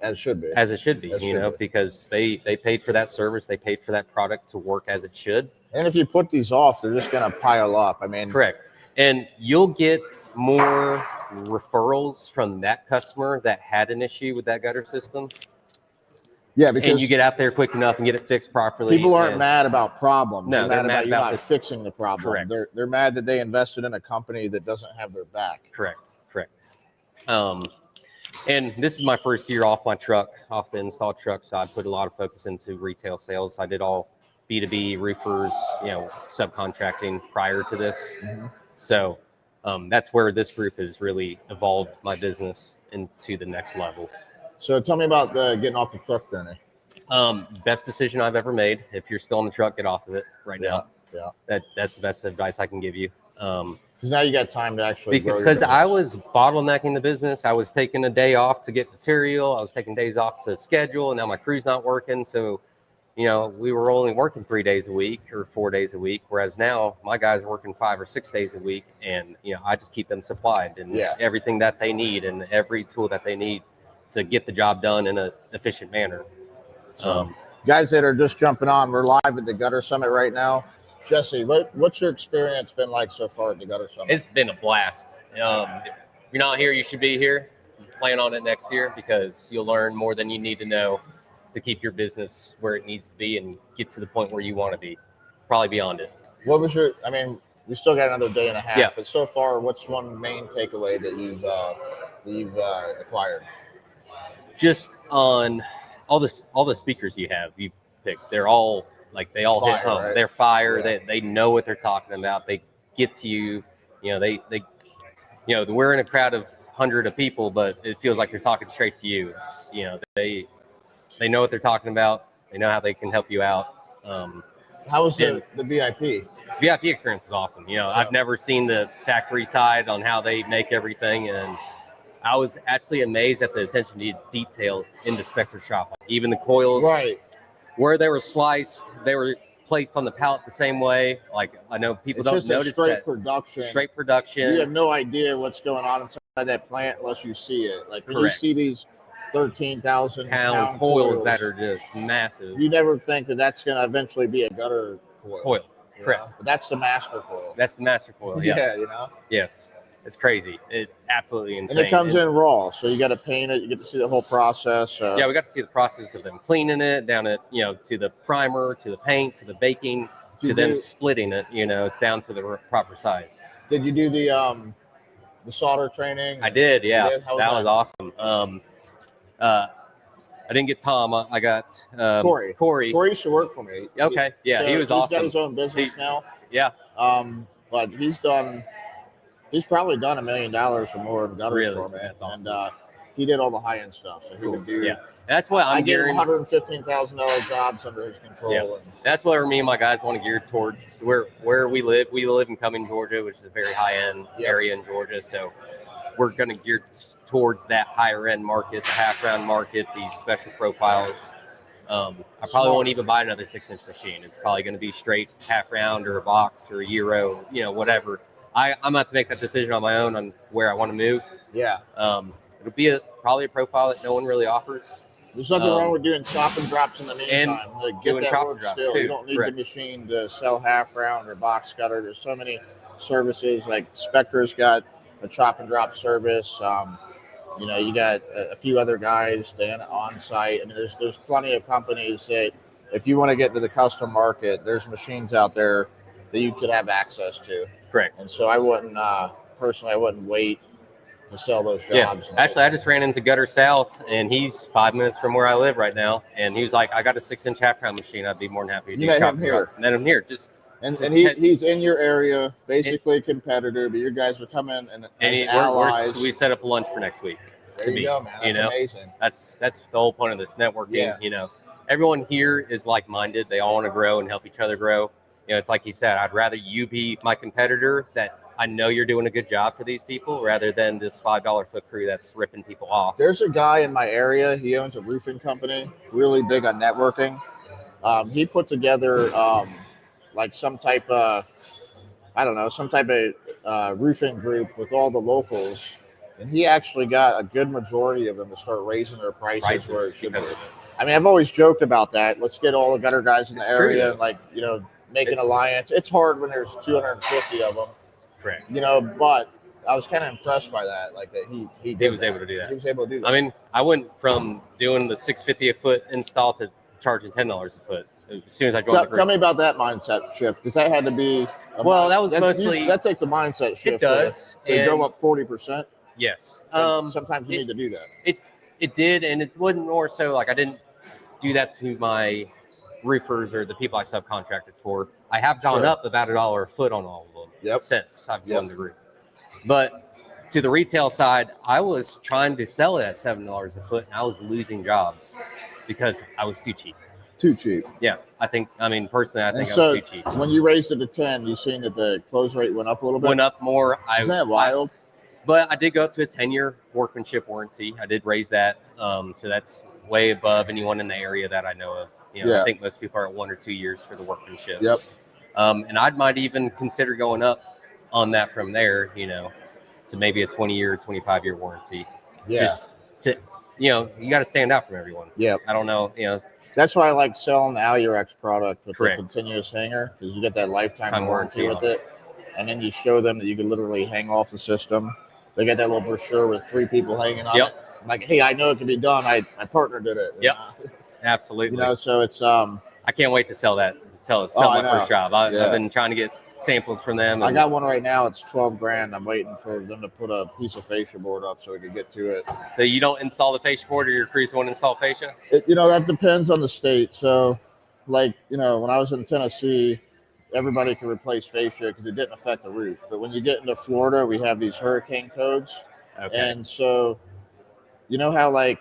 As should be. As it should be, because they paid for that service, they paid for that product to work as it should. And if you put these off, they're just going to pile up. I mean, correct. And you'll get more referrals from that customer that had an issue with that gutter system. Yeah, because and you get out there quick enough and get it fixed properly. People aren't mad about problems. No, they're mad about you not this. fixing the problem. Correct. They're mad that they invested in a company that doesn't have their back. Correct. And this is my first year off my truck, off the install truck. So I put a lot of focus into retail sales. I did all B2B roofers, you know, subcontracting prior to this. Mm-hmm. So that's where this group has really evolved my business into the next level. So tell me about getting off the truck journey. Best decision I've ever made. If you're still on the truck, get off of it right now. Yeah. That's the best advice I can give you. Because now you got time to actually grow your because business. I was bottlenecking the business. I was taking a day off to get material. I was taking days off to schedule, and now my crew's not working. So, you know, we were only working 3 days a week or 4 days a week, whereas now my guys are working 5 or 6 days a week, and you know, I just keep them supplied and everything that they need and every tool that they need to get the job done in an efficient manner. Guys that are just jumping on, we're live at the Gutter Summit right now. Jesse, what's your experience been like so far at the Gutter Summit? It's been a blast. If you're not here, you should be here. Plan on it next year because you'll learn more than you need to know to keep your business where it needs to be and get to the point where you want to be, probably beyond it. What was I mean, we still got another day and a half, but so far, what's one main takeaway that you've acquired? Just on all the speakers you've picked, they're all they all hit home. Right? They're fire. Yeah. They know what they're talking about. They get to you. You know, we're in a crowd of 100 of people, but it feels like they're talking straight to you. It's, you know, they know what they're talking about. They know how they can help you out. How was the VIP? VIP experience was awesome. You know, I've never seen the factory side on how they make everything, and I was actually amazed at the attention to detail in the Spectre shop. Even the coils, where they were sliced, they were placed on the pallet the same way. Like, I know people don't notice that. Straight production. You have no idea what's going on inside that plant unless you see it. Like when you see these 13,000 pound coils that are just massive, you never think that that's going to eventually be a gutter coil. Correct. But that's the master coil. That's the master coil. Yeah. You know. Yes. It's crazy. It's absolutely insane. And it comes in raw, so you got to paint it. You get to see the whole process. Yeah, we got to see the process of them cleaning it down to, you know, to the primer, to the paint, to the baking, to them splitting it, you know, down to the proper size. Did you do the solder training? I did. Yeah, that was awesome. I didn't get Tom. I got Corey. Corey used to work for me. Okay. Yeah, so he was awesome. He's got his own business now. Yeah. But he's probably done $1 million or more in gutters for me. That's awesome. And he did all the high end stuff. So he would do. Yeah. That's what I'm gearing. $115,000 jobs under his control. Yeah. That's what me and my guys want to gear towards. Where we live. We live in Cumming, Georgia, which is a very high end area in Georgia. So we're going to gear towards that higher end market, the half round market, these special profiles. I probably won't even buy another 6-inch machine. It's probably going to be straight half round or a box or a Euro, whatever. I'm going to have to make that decision on my own on where I want to move. Yeah. It'll be probably a profile that no one really offers. There's nothing wrong with doing chop and drops in the meantime. Like, get doing that chop work and drops still. too. You don't need Correct. the machine to sell half round or box cutter. There's so many services. Like Spectre's got a chop and drop service. You got a few other guys staying on site. I mean, there's plenty of companies that, if you want to get into the custom market, there's machines out there that you could have access to. Correct. And so I wouldn't personally, I wouldn't wait to sell those jobs. Yeah. Actually, I just ran into Gutter South, and he's 5 minutes from where I live right now. And he was like, "I got a 6-inch half round machine. I'd be more than happy to do met chop him and here. drop." And then I'm here. And he's in your area, basically a competitor, but your guys are coming and allies. We set up a lunch for next week. There you go, man. That's amazing. That's the whole point of this networking. Yeah. Everyone here is like-minded. They all want to grow and help each other grow. It's like he said, I'd rather you be my competitor that I know you're doing a good job for these people rather than this $5 foot crew that's ripping people off. There's a guy in my area. He owns a roofing company, really big on networking. He put together like some type of roofing group with all the locals. And he actually got a good majority of them to start raising their prices where it should be. I mean, I've always joked about that. Let's get all the gutter guys in the area and make an alliance. It's hard when there's 250 of them. Correct. But I was kind of impressed by that. Like that he was able to do that. He was able to do that. I mean, I went from doing the $650 a foot install to charging $10 a foot as soon as I joined the group. Tell me about that mindset shift, because that had to be. That takes a mindset shift. It does. To go up 40%. Yes. Sometimes you need to do that. It did, and it wasn't more so like I didn't do that to my roofers or the people I subcontracted for. I have gone up about $1 a foot on all of them since I've joined the group. But to the retail side, I was trying to sell it at $7 a foot, and I was losing jobs because I was too cheap. Too cheap. Yeah, personally, I think I was too cheap. When you raised it to 10, you seen that the close rate went up a little bit? Went up more. Isn't that wild? But I did go up to a 10-year workmanship warranty. I did raise that. So that's way above anyone in the area that I know of. I think most people are at 1 or 2 years for the workmanship. Yep. And I might even consider going up on that from there, to maybe a 20-year, 25-year warranty. Yeah. Just to, you got to stand out from everyone. Yeah. I don't know, That's why I like selling the 𝐼𝐄'𝐑𝐄 product with Correct. the continuous hanger, because you get that lifetime warranty with it. And then you show them that you can literally hang off the system. They get that little brochure with 3 people hanging on it. I'm like, hey, I know it can be done. My partner did it. Yep. Absolutely. So it's I can't wait to sell that. Sell my first job. I've been trying to get samples from them. I got one right now. It's $12,000. I'm waiting for them to put a piece of fascia board up so we can get to it. So you don't install the fascia board, or your crews won't install fascia? That depends on the state. So, when I was in Tennessee, everybody could replace fascia because it didn't affect the roof. But when you get into Florida, we have these hurricane codes. Okay. And so, how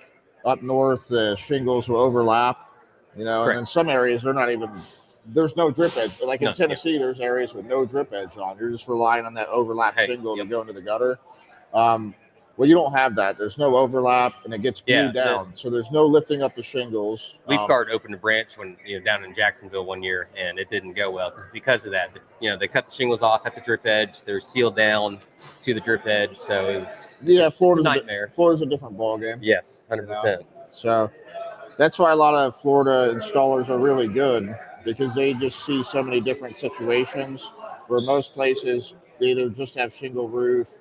up north the shingles will overlap, and in some areas there's no drip edge. Like in Tennessee, there's areas with no drip edge on. You're just relying on that overlap shingle to go into the gutter. Well, you don't have that. There's no overlap, and it gets glued down. So there's no lifting up the shingles. LeafGuard opened a branch when down in Jacksonville one year, and it didn't go well because of that. They cut the shingles off at the drip edge. They're sealed down to the drip edge, so it was Florida's a nightmare. Florida's a different ballgame. Yes, 100%. So that's why a lot of Florida installers are really good, because they just see so many different situations where most places they either just have shingle roof.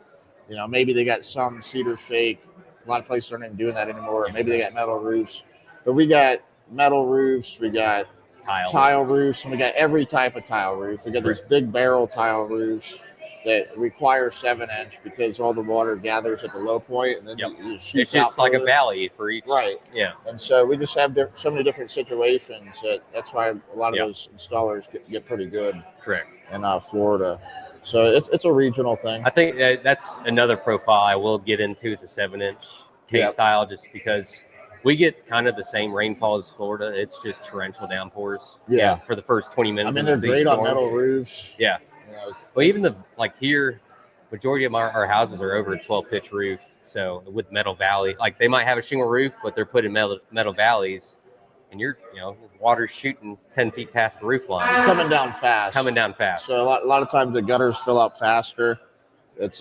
Maybe they got some cedar shake. A lot of places aren't even doing that anymore. Maybe they got metal roofs. But we got metal roofs. We got tile roofs. And we got every type of tile roof. We got these big barrel tile roofs that require 7-inch because all the water gathers at the low point. And then you shoot it's just like a valley for each. Right. Yeah. And so we just have so many different situations that's why a lot of those installers get pretty good. Correct. In Florida. So it's a regional thing. I think that's another profile I will get into is a 7-inch K-style, just because we get kind of the same rainfall as Florida. It's just torrential downpours. Yeah. For the first 20 minutes. They're great on metal roofs. Yeah. Well, even here, majority of our houses are over a 12 pitch roof. So with metal valley, like they might have a shingle roof, but they're putting metal valleys, and water's shooting 10 feet past the roof line. It's coming down fast. So a lot of times the gutters fill up faster. It's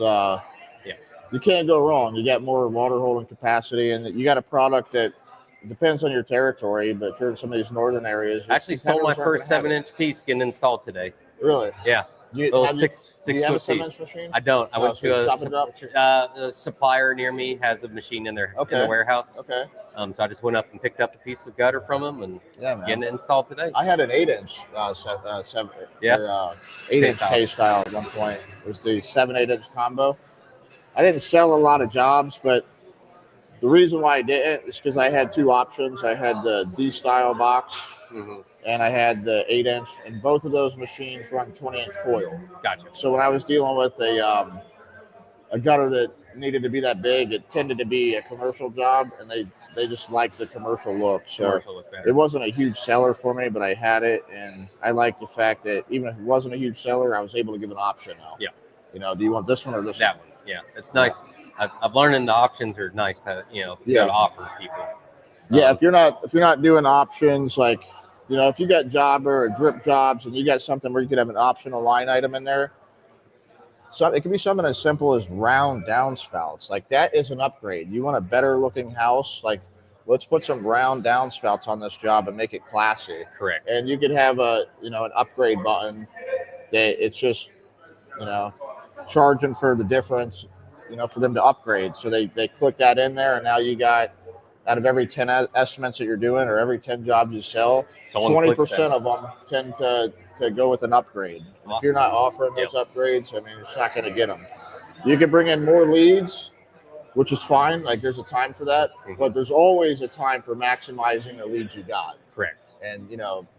you can't go wrong. You got more water holding capacity, and you got a product that depends on your territory. But if you're in some of these northern areas, actually sold my first 7-inch piece getting installed today. Really? Yeah. Do you, little have six you, do you have a foot piece. 7-inch machine? I don't. I went to chop it up? a supplier near me has a machine in their in the warehouse. Okay. So I just went up and picked up a piece of gutter from them and getting it installed today. I had an 8-inch 8-inch K-style at one point. It was the 7/8-inch combo. I didn't sell a lot of jobs, but the reason why I didn't is because I had two options. I had the D-style box, and I had the 8-inch, and both of those machines run 20-inch coil. Gotcha. So when I was dealing with a gutter that needed to be that big, it tended to be a commercial job, and they just liked the commercial look. So it wasn't a huge seller for me, but I had it, and I liked the fact that even if it wasn't a huge seller, I was able to give an option now. Yeah. Do you want this one or this one? That one. Yeah, it's nice. I've learned the options are nice to be able to offer people. Yeah, if you're not doing options, like if you got jobber or drip jobs and you got something where you could have an optional line item in there, it can be something as simple as round downspouts. Like that is an upgrade. You want a better looking house, like let's put some round downspouts on this job and make it classy. Correct. And you could have an upgrade button that it's just charging for the difference, for them to upgrade. So they click that in there, and now you got, out of every 10 estimates that you're doing or every 10 jobs you sell, 20% of them tend to go with an upgrade. Awesome. If you're not offering those upgrades, I mean, you're just not going to get them. You can bring in more leads, which is fine. Like there's a time for that, but there's always a time for maximizing the leads you got. Correct. And,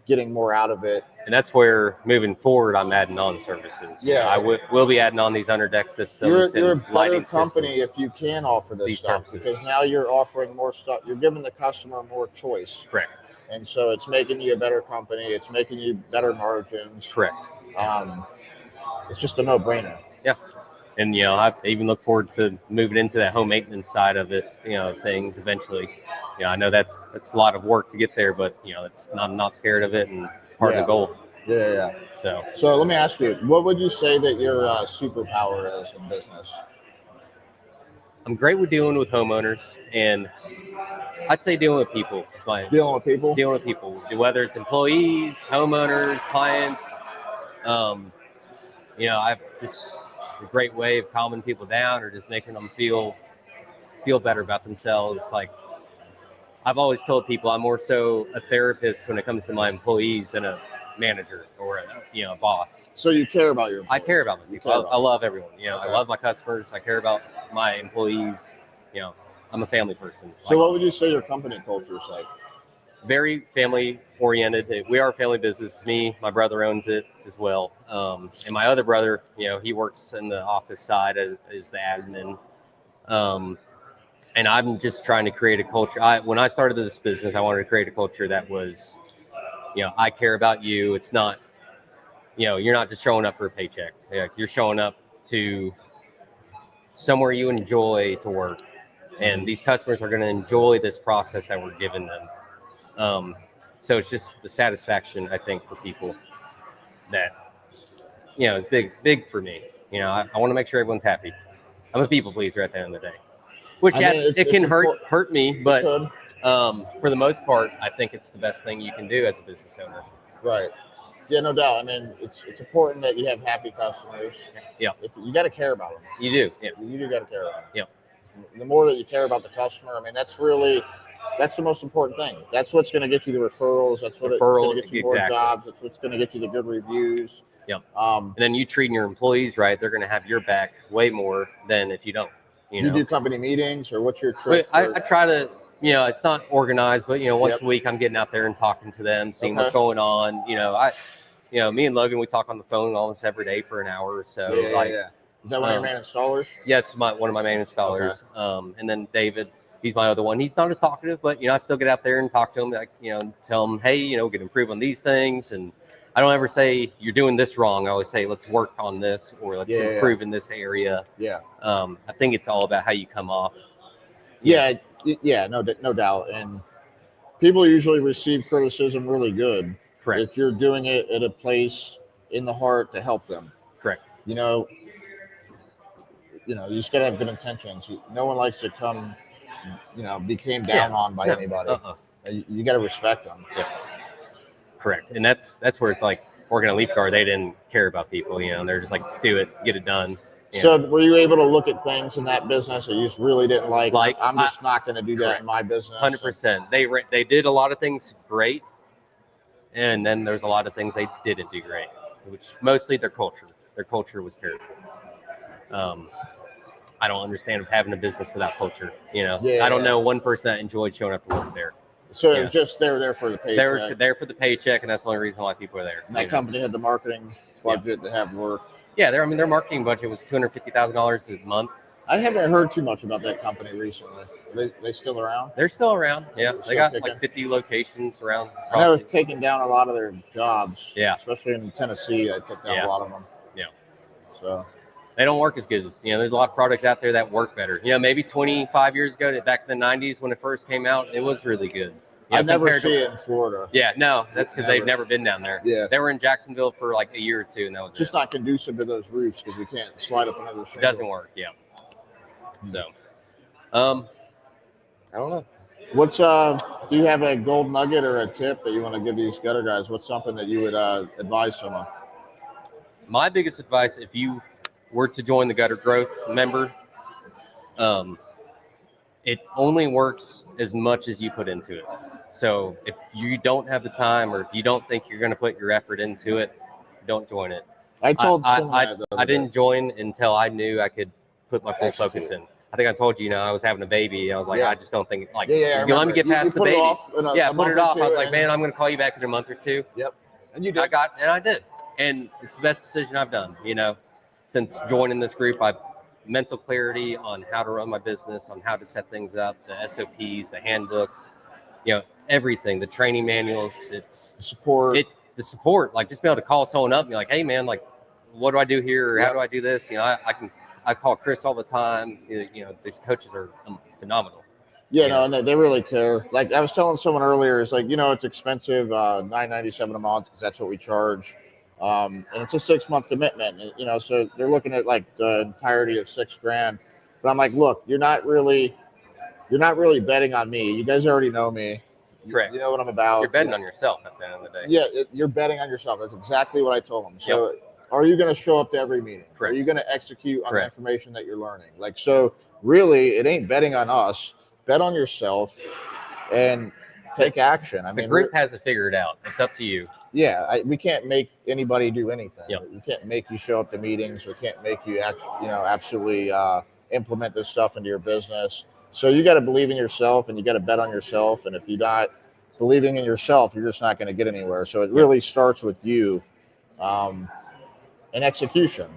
getting more out of it. And that's where moving forward, I'm adding on services. Yeah. I will be adding on these underdeck systems. You're a and better lighting company systems. if you can offer this stuff, services. because now you're offering more stuff. You're giving the customer more choice. Correct. And so it's making you a better company. It's making you better margins. Correct. It's just a no-brainer. Yeah. And, I even look forward to moving into that home maintenance side of it, things eventually. I know that's a lot of work to get there, but, I'm not scared of it, and it's part of the goal. Yeah. So let me ask you, what would you say that your superpower is in business? I'm great with dealing with homeowners, and I'd say dealing with people. Dealing with people? Dealing with people, whether it's employees, homeowners, clients. I've just a great way of calming people down or just making them feel better about themselves. Like I've always told people, I'm more so a therapist when it comes to my employees than a manager or a boss. So you care about your employees. I care about my people. I love everyone. Okay. I love my customers. I care about my employees. I'm a family person. So what would you say your company culture is like? Very family oriented. We are a family business. Me, my brother owns it as well. And my other brother, he works in the office side as the admin. And I'm just trying to create a culture. When I started this business, I wanted to create a culture that was, I care about you. It's not, you're not just showing up for a paycheck. You're showing up to somewhere you enjoy to work. And these customers are going to enjoy this process that we're giving them. So it's just the satisfaction, I think, for people that, is big for me. I want to make sure everyone's happy. I'm a people pleaser at the end of the day, which it can hurt me, but for the most part, I think it's the best thing you can do as a business owner. Right. Yeah, no doubt. I mean, it's important that you have happy customers. Yeah. You got to care about them. You do. Yeah. You do got to care about them. Yeah. The more that you care about the customer, I mean, that's the most important thing. That's what's going to get you the referrals. That's what's going to get you more jobs. That's what's going to get you the good reviews. Yep. And then you treating your employees right, they're going to have your back way more than if you don't. You do company meetings, or what's your trick? I try to, it's not organized, but once a week I'm getting out there and talking to them, seeing what's going on. Me and Logan, we talk on the phone almost every day for an hour or so. Yeah. Is that one of your main installers? Yes, one of my main installers. Okay. And then David, he's my other one. He's not as talkative, but I still get out there and talk to him, tell him, hey, we can improve on these things, and I don't ever say you're doing this wrong. I always say let's work on this, or let's Yeah, improve in this area. Yeah. I think it's all about how you come off. Yeah, no doubt. And people usually receive criticism really good. Correct. If you're doing it at a place in the heart to help them. Correct. You know, you just gotta have good intentions. No one likes to come, be came down on by anybody. You got to respect them. Yeah. Correct. And that's where it's like working at Leaf Guard, they didn't care about people, they're just like, do it, get it done. So were you able to look at things in that business that you just really didn't like? I'm just not going to do that in my business. 100%. They did a lot of things great. And then there's a lot of things they didn't do great, which mostly their culture. Their culture was terrible. I don't understand having a business without culture. I don't know one person that enjoyed showing up to work there. So it was just they were there for the paycheck. They were there for the paycheck, and that's the only reason why people are there. And that company had the marketing budget to have work. Yeah, their marketing budget was $250,000 a month. I haven't heard too much about that company recently. Are they still around? They're still around. Yeah, they got like 50 locations around. I know they've taken down a lot of their jobs. Yeah, especially in Tennessee, I took down a lot of them. Yeah, so they don't work as good as there's a lot of products out there that work better. Maybe 25 years ago, back in the 90s when it first came out, it was really good. I never see it in Florida. Yeah, no, that's because they've never been down there. Yeah, they were in Jacksonville for like a year or two, and that was just not conducive to those roofs because we can't slide up another shingle. It doesn't work. Yeah. So, I don't know. What's do you have a gold nugget or a tip that you want to give these gutter guys? What's something that you would advise someone? My biggest advice, if you were to join the Gutter Growth member, it only works as much as you put into it. So if you don't have the time, or if you don't think you're going to put your effort into it, don't join it. I told I didn't join until I knew I could put my full focus in. I think I told you, I was having a baby. I was like, I just don't think let me get past the baby. I put it off. I was like, man, I'm going to call you back in a month or two. Yep. And you did. I did. And it's the best decision I've done, since joining this group. I've mental clarity on how to run my business, on how to set things up, the SOPs, the handbooks, everything, the training manuals. It's the support, like just be able to call someone up and be like, hey man, like, what do I do here? Or how do I do this? I call Chris all the time. These coaches are phenomenal. Yeah, and they really care. Like I was telling someone earlier, it's like, it's expensive, $997 a month because that's what we charge. And it's a 6-month commitment, so they're looking at like the entirety of $6,000. But I'm like, look, you're not really betting on me. You guys already know me. Correct. You know what I'm about. You're betting on yourself at the end of the day. Yeah, you're betting on yourself. That's exactly what I told them. So are you going to show up to every meeting? Correct. Are you going to execute on the information that you're learning? Like, so really, it ain't betting on us. Bet on yourself and take action. I mean, the group has to figure it out. It's up to you. Yeah, we can't make anybody do anything. Yep. You can't make you show up to meetings. We can't make you absolutely implement this stuff into your business. So you got to believe in yourself, and you got to bet on yourself. And if you're not believing in yourself, you're just not going to get anywhere. So it really starts with you, and execution.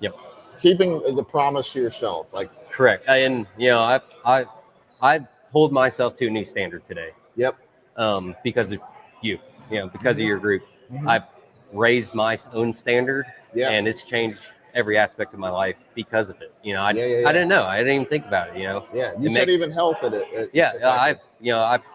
Yep. Keeping the promise to yourself. Correct. And I hold myself to a new standard today. Yep. Because of you, because of your group. I've raised my own standard, and it's changed every aspect of my life because of it. I didn't know. I didn't even think about it. Yeah, you said even health at it.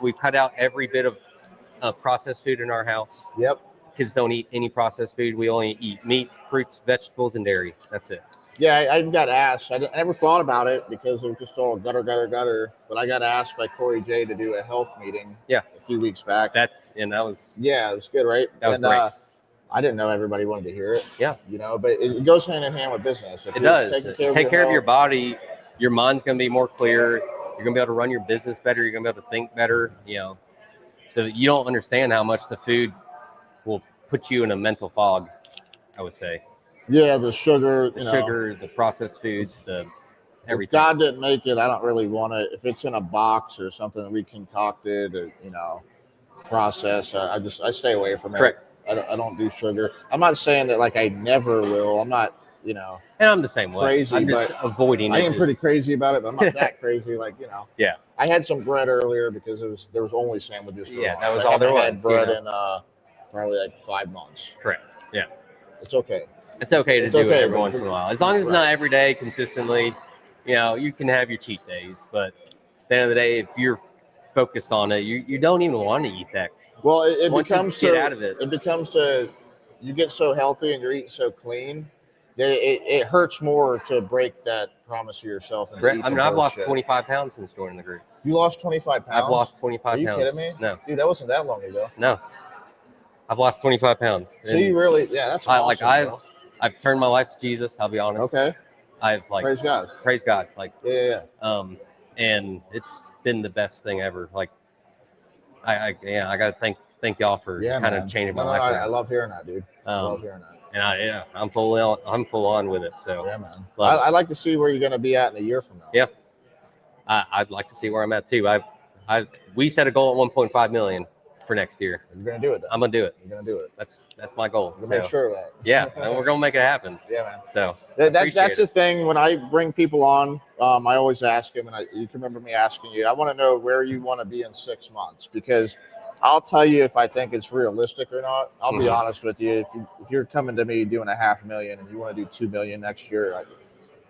We've cut out every bit of processed food in our house. Yep. Kids don't eat any processed food. We only eat meat, fruits, vegetables, and dairy. That's it. Yeah, I got asked. I never thought about it because it was just all gutter. But I got asked by Corey J to do a health meeting. Yeah. A few weeks back. That was. Yeah, it was good, right? That was great. I didn't know everybody wanted to hear it. Yeah. But it goes hand in hand with business. It does. Take care of your body. Your mind's going to be more clear. You're going to be able to run your business better. You're going to be able to think better. You don't understand how much the food will put you in a mental fog, I would say. Yeah, the sugar. The processed foods, the everything. If God didn't make it, I don't really want it. If it's in a box or something reconcocted or, processed, I stay away from it. Correct. I don't do sugar. I'm not saying that like I never will. I'm not, And I'm the same way. Crazy, I'm just avoiding it. I am pretty crazy about it, but I'm not that crazy. Yeah. I had some bread earlier because there was only sandwiches. Yeah, that was all there was. I had bread probably like 5 months. Correct. Yeah. It's okay. It's okay to It's do okay, it every but once in a while. As long as it's not every day consistently, you can have your cheat days. But at the end of the day, if you're focused on it, you don't even want to eat that. Well, it Once becomes you get to, out of it. It becomes to, you get so healthy and you're eating so clean that it hurts more to break that promise to yourself. And Correct. eat I mean, the I've lost bullshit. 25 pounds since joining the group. You lost 25 pounds? I've lost 25 Are you pounds. kidding me? No. Dude, that wasn't that long ago. No. I've lost 25 pounds. So you really, that's awesome. I've turned my life to Jesus, I'll be honest. Okay. I've Praise God. Praise God. Yeah. And it's been the best thing ever. Like, I got to thank y'all for kind of changing my life. I love hearing that, dude. I love hearing that. And I'm full on with it. So yeah, man. I'd like to see where you're going to be at in a year from now. Yeah. I'd like to see where I'm at too. We set a goal at 1.5 million for next year. You're going to do it then. I'm going to do it. You're going to do it. That's my goal. Make sure of that. Yeah, and we're going to make it happen. Yeah, man. So that's the thing. When I bring people on, I always ask them, and you can remember me asking you, I want to know where you want to be in 6 months, because I'll tell you if I think it's realistic or not. I'll be honest with you. If you're coming to me doing $500,000 and you want to do 2 million next year, I'm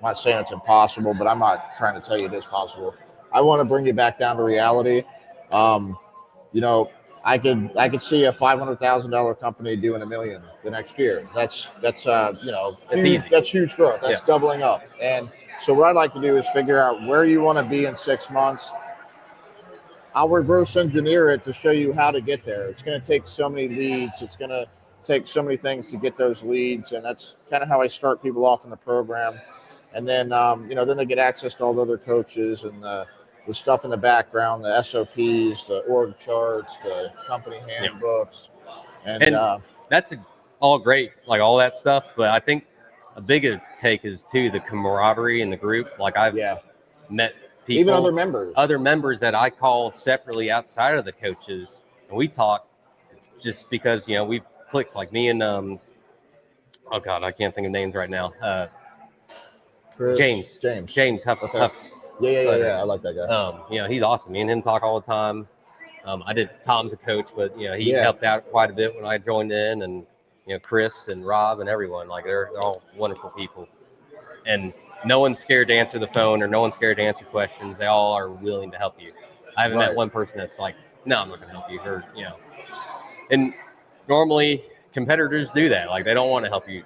not saying it's impossible, but I'm not trying to tell you it is possible. I want to bring you back down to reality. I could see a $500,000 company doing $1 million the next year. That's huge, easy. That's huge growth. That's doubling up. And so what I'd like to do is figure out where you want to be in 6 months. I'll reverse engineer it to show you how to get there. It's going to take so many leads. It's going to take so many things to get those leads, and that's kind of how I start people off in the program. And then then they get access to all the other coaches and the stuff in the background, the SOPs, the org charts, the company handbooks. And that's all great, like all that stuff. But I think a big take is too the camaraderie in the group. Like I've met people, even other members that I call separately outside of the coaches, and we talk just because we've clicked. Like me and oh god, I can't think of names right now. James Huff's. Yeah. I like that guy. He's awesome. Me and him talk all the time. Tom's a coach, but he helped out quite a bit when I joined in, and Chris and Rob and everyone. Like they're all wonderful people, and no one's scared to answer the phone or no one's scared to answer questions. They all are willing to help you. I haven't met one person that's like, no, I'm not going to help you, or And normally competitors do that. Like they don't want to help you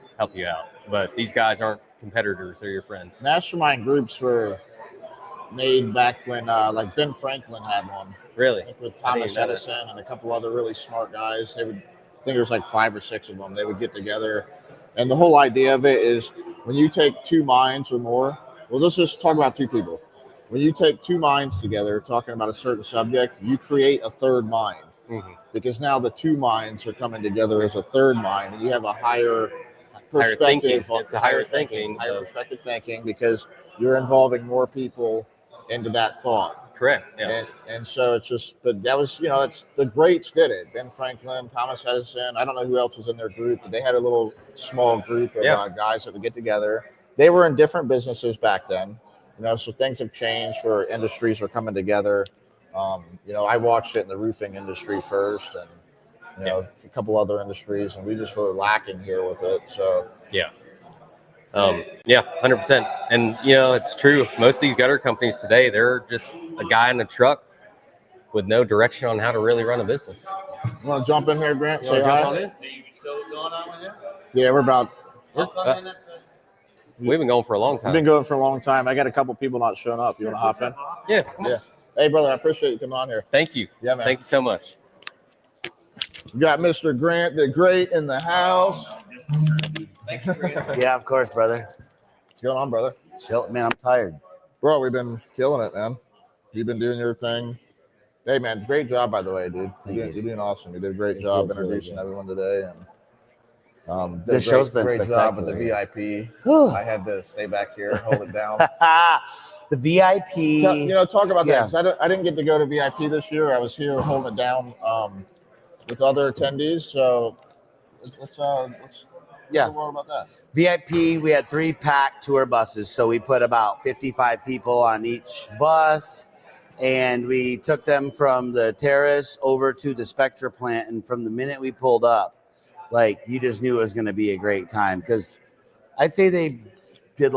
out, but these guys aren't competitors; they're your friends. Mastermind groups were made back when like Ben Franklin had one. Really? I think with Thomas Edison and a couple other really smart guys. I think there was like 5 or 6 of them. They would get together, and the whole idea of it is when you take 2 minds or more. Well, let's just talk about 2 people. When you take 2 minds together talking about a certain subject, you create a third mind, because now the 2 minds are coming together as a third mind, and you have a higher perspective. It's a higher thinking, perspective thinking, because you're involving more people into that thought. Correct. Yeah. And so it's just, but that was, that's the greats did it. Ben Franklin, Thomas Edison. I don't know who else was in their group, but they had a little small group of guys that would get together. They were in different businesses back then, so things have changed where industries are coming together. I watched it in the roofing industry first, and a couple other industries, and we just were lacking here with it. So 100%. And it's true. Most of these gutter companies today, they're just a guy in a truck with no direction on how to really run a business. You want to jump in here, Grant? Say hi. Yeah, we're about. We've been going for a long time. We've been going for a long time. I got a couple people not showing up. You want to hop in? Yeah. Hey, brother, I appreciate you coming on here. Thank you. Yeah, man. Thank you so much. We got Mr. Grant the Great in the house. Yeah, of course, brother. What's going on, brother? Chill, man. I'm tired. Bro, we've been killing it, man. You've been doing your thing. Hey, man, great job, by the way, dude. You're doing awesome. You did a great job introducing everyone today. And this show's been great spectacular. job with the VIP. I had to stay back here and hold it down. The VIP. Talk about that. 'Cause I didn't get to go to VIP this year. I was here holding it down with other attendees. So let's talk more about that. VIP, we had 3 packed tour buses. So we put about 55 people on each bus, and we took them from the terrace over to the Spectra plant. And from the minute we pulled up, like you just knew it was going to be a great time. Because I'd say they did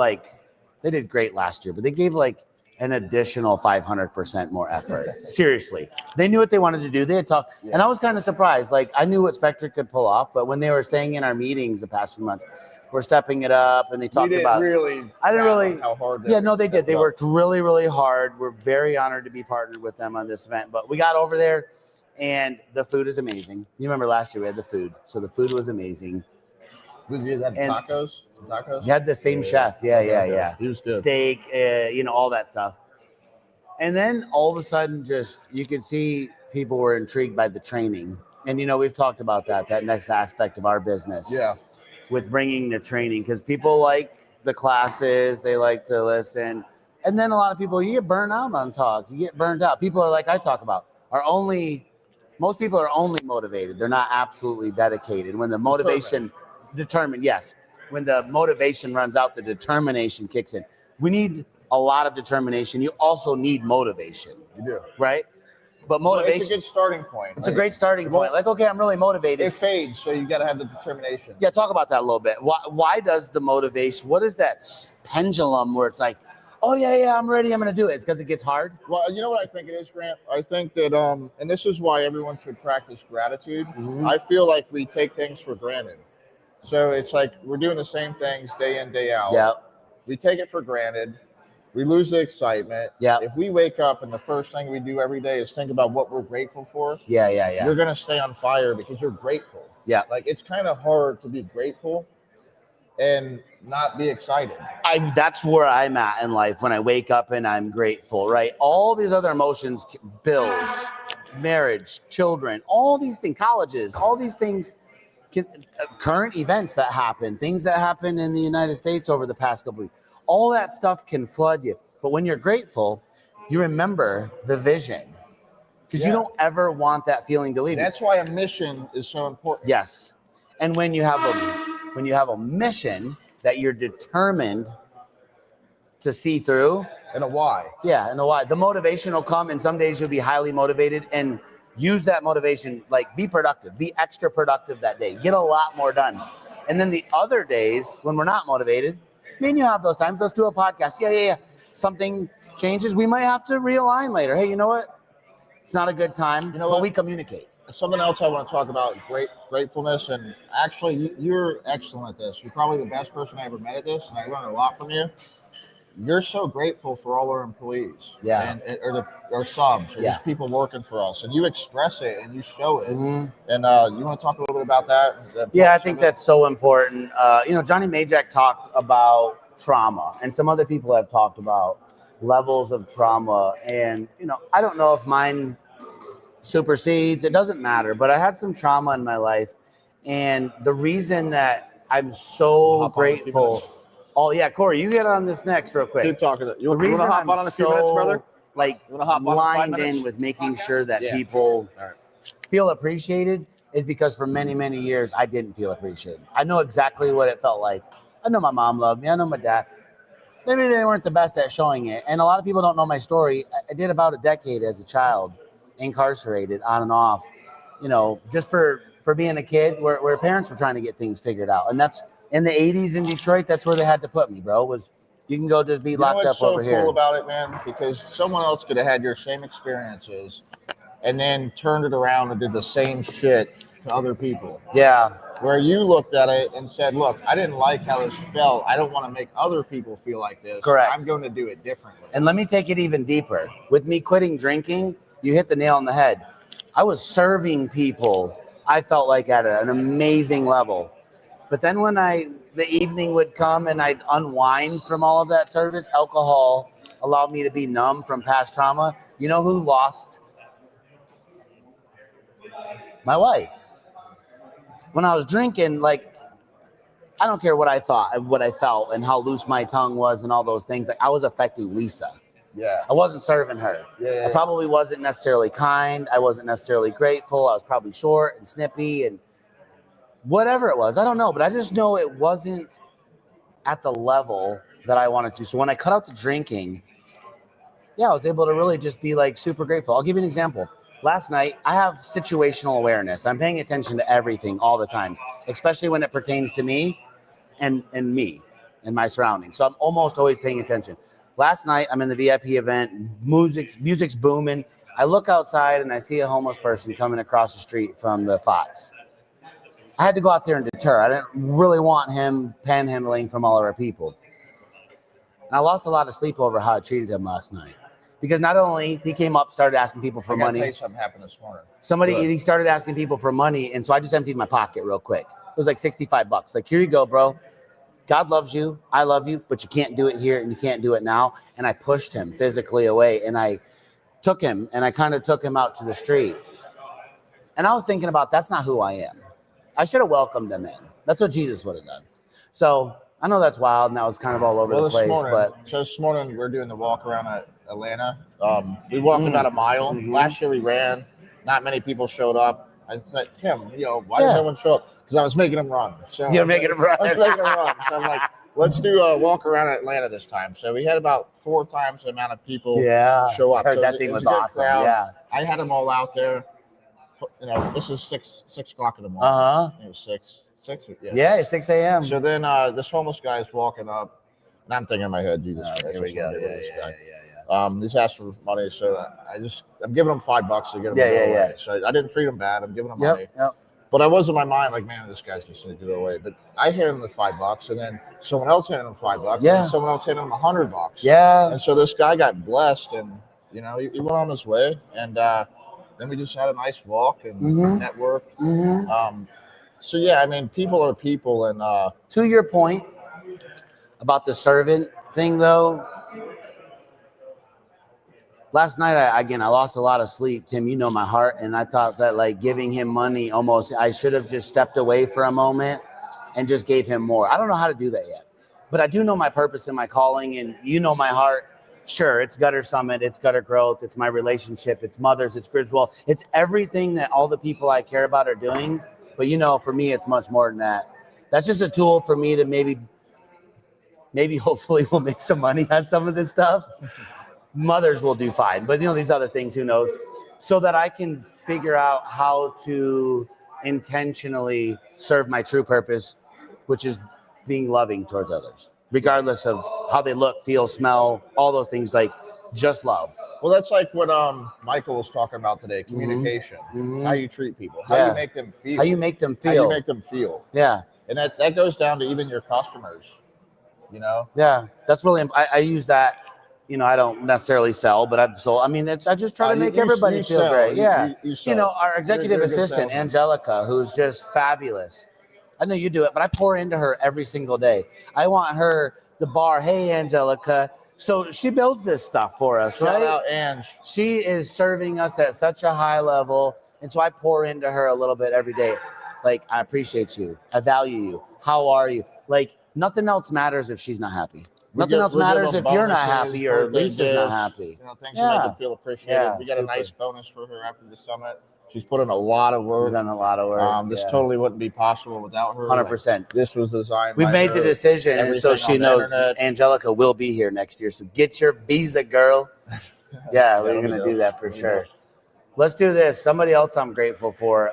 great last year, but they gave like an additional 500% more effort. Seriously, they knew what they wanted to do. They had talked, and I was kind of surprised. Like I knew what Spectre could pull off, but when they were saying in our meetings the past few months, we're stepping it up, and they talked about. I didn't really. How hard? Yeah, no, they did. They worked really, really hard. We're very honored to be partnered with them on this event. But we got over there, and the food is amazing. You remember last year we had the food, so the food was amazing. Did you have tacos? You had the same chef. Yeah. He was good. Steak, all that stuff. And then all of a sudden, just you could see people were intrigued by the training. And, we've talked about that next aspect of our business. Yeah. With bringing the training, because people like the classes, they like to listen. And then a lot of people, you get burned out on talk. You get burned out. People are like I talk about, most people are only motivated. They're not absolutely dedicated. When the motivation determined, yes. When the motivation runs out, the determination kicks in. We need a lot of determination. You also need motivation. You do. Right? But motivation. It's a good starting point. It's a great starting point. Like, okay, I'm really motivated. It fades, so you got to have the determination. Yeah, talk about that a little bit. Why does the motivation, what is that pendulum where it's like, oh, yeah, I'm ready, I'm going to do it? It's because it gets hard? Well, you know what I think it is, Grant? I think that, and this is why everyone should practice gratitude. Mm-hmm. I feel like we take things for granted. So it's like we're doing the same things day in, day out. Yeah. We take it for granted. We lose the excitement. Yeah. If we wake up and the first thing we do every day is think about what we're grateful for. Yeah. You're going to stay on fire because you're grateful. Yeah. Like it's kind of hard to be grateful and not be excited. That's where I'm at in life when I wake up and I'm grateful, right? All these other emotions, bills, marriage, children, all these things, colleges, all these things, current events that happen, things that happen in the United States over the past couple of weeks, all that stuff can flood you. But when you're grateful, you remember the vision because you don't ever want that feeling to leave. That's why a mission is so important. Yes. And when you have a mission that you're determined to see through. And a why. Yeah, and a why. The motivation will come, and some days you'll be highly motivated and use that motivation, like be productive, be extra productive that day, get a lot more done. And then the other days when we're not motivated, you have those times, let's do a podcast. Yeah. Something changes. We might have to realign later. Hey, you know what? It's not a good time, but we communicate. Something else I want to talk about, gratefulness, and actually you're excellent at this. You're probably the best person I ever met at this, and I learned a lot from you. You're so grateful for all our employees, or subs, or just people working for us, and you express it and you show it. Mm-hmm. And you want to talk a little bit about that? Yeah, I think that's so important. Johnny Majak talked about trauma, and some other people have talked about levels of trauma. And I don't know if mine supersedes. It doesn't matter. But I had some trauma in my life, and the reason that I'm so grateful. Oh yeah, Corey, you get on this next real quick. Keep talking. You want to hop on in a few minutes, brother? Lined in with making sure that people feel appreciated is because for many, many years I didn't feel appreciated. I know exactly what it felt like. I know my mom loved me. I know my dad. Maybe they weren't the best at showing it. And a lot of people don't know my story. I did about a decade as a child, incarcerated on and off, just for being a kid where parents were trying to get things figured out. And that's in the 80s in Detroit, that's where they had to put me, bro. You can go just be locked up over here. What's so cool about it, man? Because someone else could have had your same experiences and then turned it around and did the same shit to other people. Yeah. Where you looked at it and said, look, I didn't like how this felt. I don't want to make other people feel like this. Correct. I'm going to do it differently. And let me take it even deeper. With me quitting drinking, you hit the nail on the head. I was serving people, I felt like at an amazing level. But then when the evening would come and I'd unwind from all of that service, alcohol allowed me to be numb from past trauma. You know who lost? My wife. When I was drinking, I don't care what I thought, what I felt, and how loose my tongue was and all those things. I was affecting Lisa. Yeah. I wasn't serving her. Yeah. I probably wasn't necessarily kind. I wasn't necessarily grateful. I was probably short and snippy and whatever it was. I don't know, but I just know it wasn't at the level that I wanted to. So when I cut out the drinking, I was able to really just be super grateful. I'll give you an example. Last night, I have situational awareness. I'm paying attention to everything all the time, especially when it pertains to me and me and my surroundings. So I'm almost always paying attention. Last night, I'm in the VIP event. Music's booming. I look outside and I see a homeless person coming across the street from the Fox. I had to go out there and deter. I didn't really want him panhandling from all of our people. And I lost a lot of sleep over how I treated him last night. Because not only he came up, started asking people for money. Tell you something happened this morning. He started asking people for money, and so I just emptied my pocket real quick. It was like $65. Like, here you go, bro. God loves you. I love you, but you can't do it here and you can't do it now. And I pushed him physically away, and I took him and I kind of took him out to the street. And I was thinking about, that's not who I am. I should have welcomed them in. That's what Jesus would have done. So I know that's wild, and that was kind of all over the place. So this morning we're doing the walk around at Atlanta. We walked about a mile. Last year we ran. Not many people showed up. I said, Tim, why did no one show up? Because I was making them run. So you're making them run. I was making them run. So I'm like, let's do a walk around Atlanta this time. So we had about 4 times the amount of people show up. I heard so that thing was awesome. Crowd. Yeah. I had them all out there. This is 6 o'clock in the morning. It was 6. 6. Yeah, 6 a.m. So then this homeless guy is walking up, and I'm thinking in my head, Jesus Christ, here we go. He's asked for money, so I'm giving him $5 to get him away. So I didn't treat him bad. I'm giving him money. But I was in my mind like, man, this guy's just going to get away. But I handed him the $5, and then someone else handed him $5, and then someone else handed him $100. Yeah. And so this guy got blessed, and he went on his way, and then we just had a nice walk and network. So yeah, I mean, people are people, and to your point about the servant thing, though. Last night, I lost a lot of sleep. Tim, you know my heart, and I thought that like giving him money, I should have just stepped away for a moment and just gave him more. I don't know how to do that yet, but I do know my purpose and my calling, and you know my heart. Sure, it's Gutter Summit, it's Gutter Growth, it's my relationship, it's mothers, it's Griswold, it's everything that all the people I care about are doing. But for me, it's much more than that. That's just a tool for me to maybe hopefully we'll make some money on some of this stuff. Mothers will do fine, but these other things, who knows? So that I can figure out how to intentionally serve my true purpose, which is being loving towards others, regardless of how they look, feel, smell, all those things, like just love. Well, that's like what Michael was talking about today, communication, how you treat people, how you make them feel. How you make them feel. Yeah. And that goes down to even your customers, Yeah, that's really, I use that. I don't necessarily sell, but I've sold. I mean, I just try to make everybody feel great. Yeah. Our executive assistant, Angelica, who's just fabulous. I know you do it, but I pour into her every single day. I want her, the bar, hey, Angelica. So she builds this stuff for us, right? Shout out, Ange. She is serving us at such a high level. And so I pour into her a little bit every day. Like, I appreciate you. I value you. How are you? Like, nothing else matters if she's not happy. Nothing else matters if you're not happy or Lisa's not happy. Things that make them feel appreciated. We got a nice bonus for her after the summit. She's put in a lot of work. We've done a lot of work. This totally wouldn't be possible without her. 100%. This was designed. We've made the decision, and so she knows Angelica will be here next year. So get your visa, girl. Yeah, we're going to do that for sure. Let's do this. Somebody else I'm grateful for.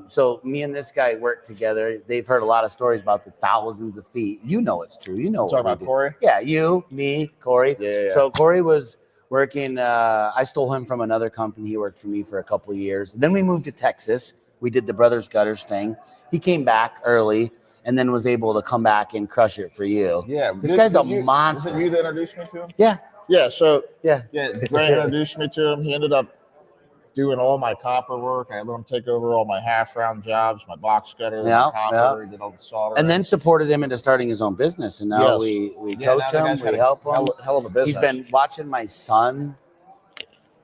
So me and this guy work together. They've heard a lot of stories about the thousands of feet. It's true. Talking about Corey? Yeah, you, me, Corey. Yeah. So Corey was working. I stole him from another company. He worked for me for a couple of years. Then we moved to Texas. We did the Brothers Gutters thing. He came back early and then was able to come back and crush it for you. Yeah. This guy's a monster. Was it you that introduced me to him? Yeah. Yeah. So yeah. Grant introduced me to him. He ended up doing all my copper work. I let him take over all my half-round jobs, my box gutter, my copper, he did all the solder. And then supported him into starting his own business. And now we coach him, we help him. Hell of a business. He's been watching my son.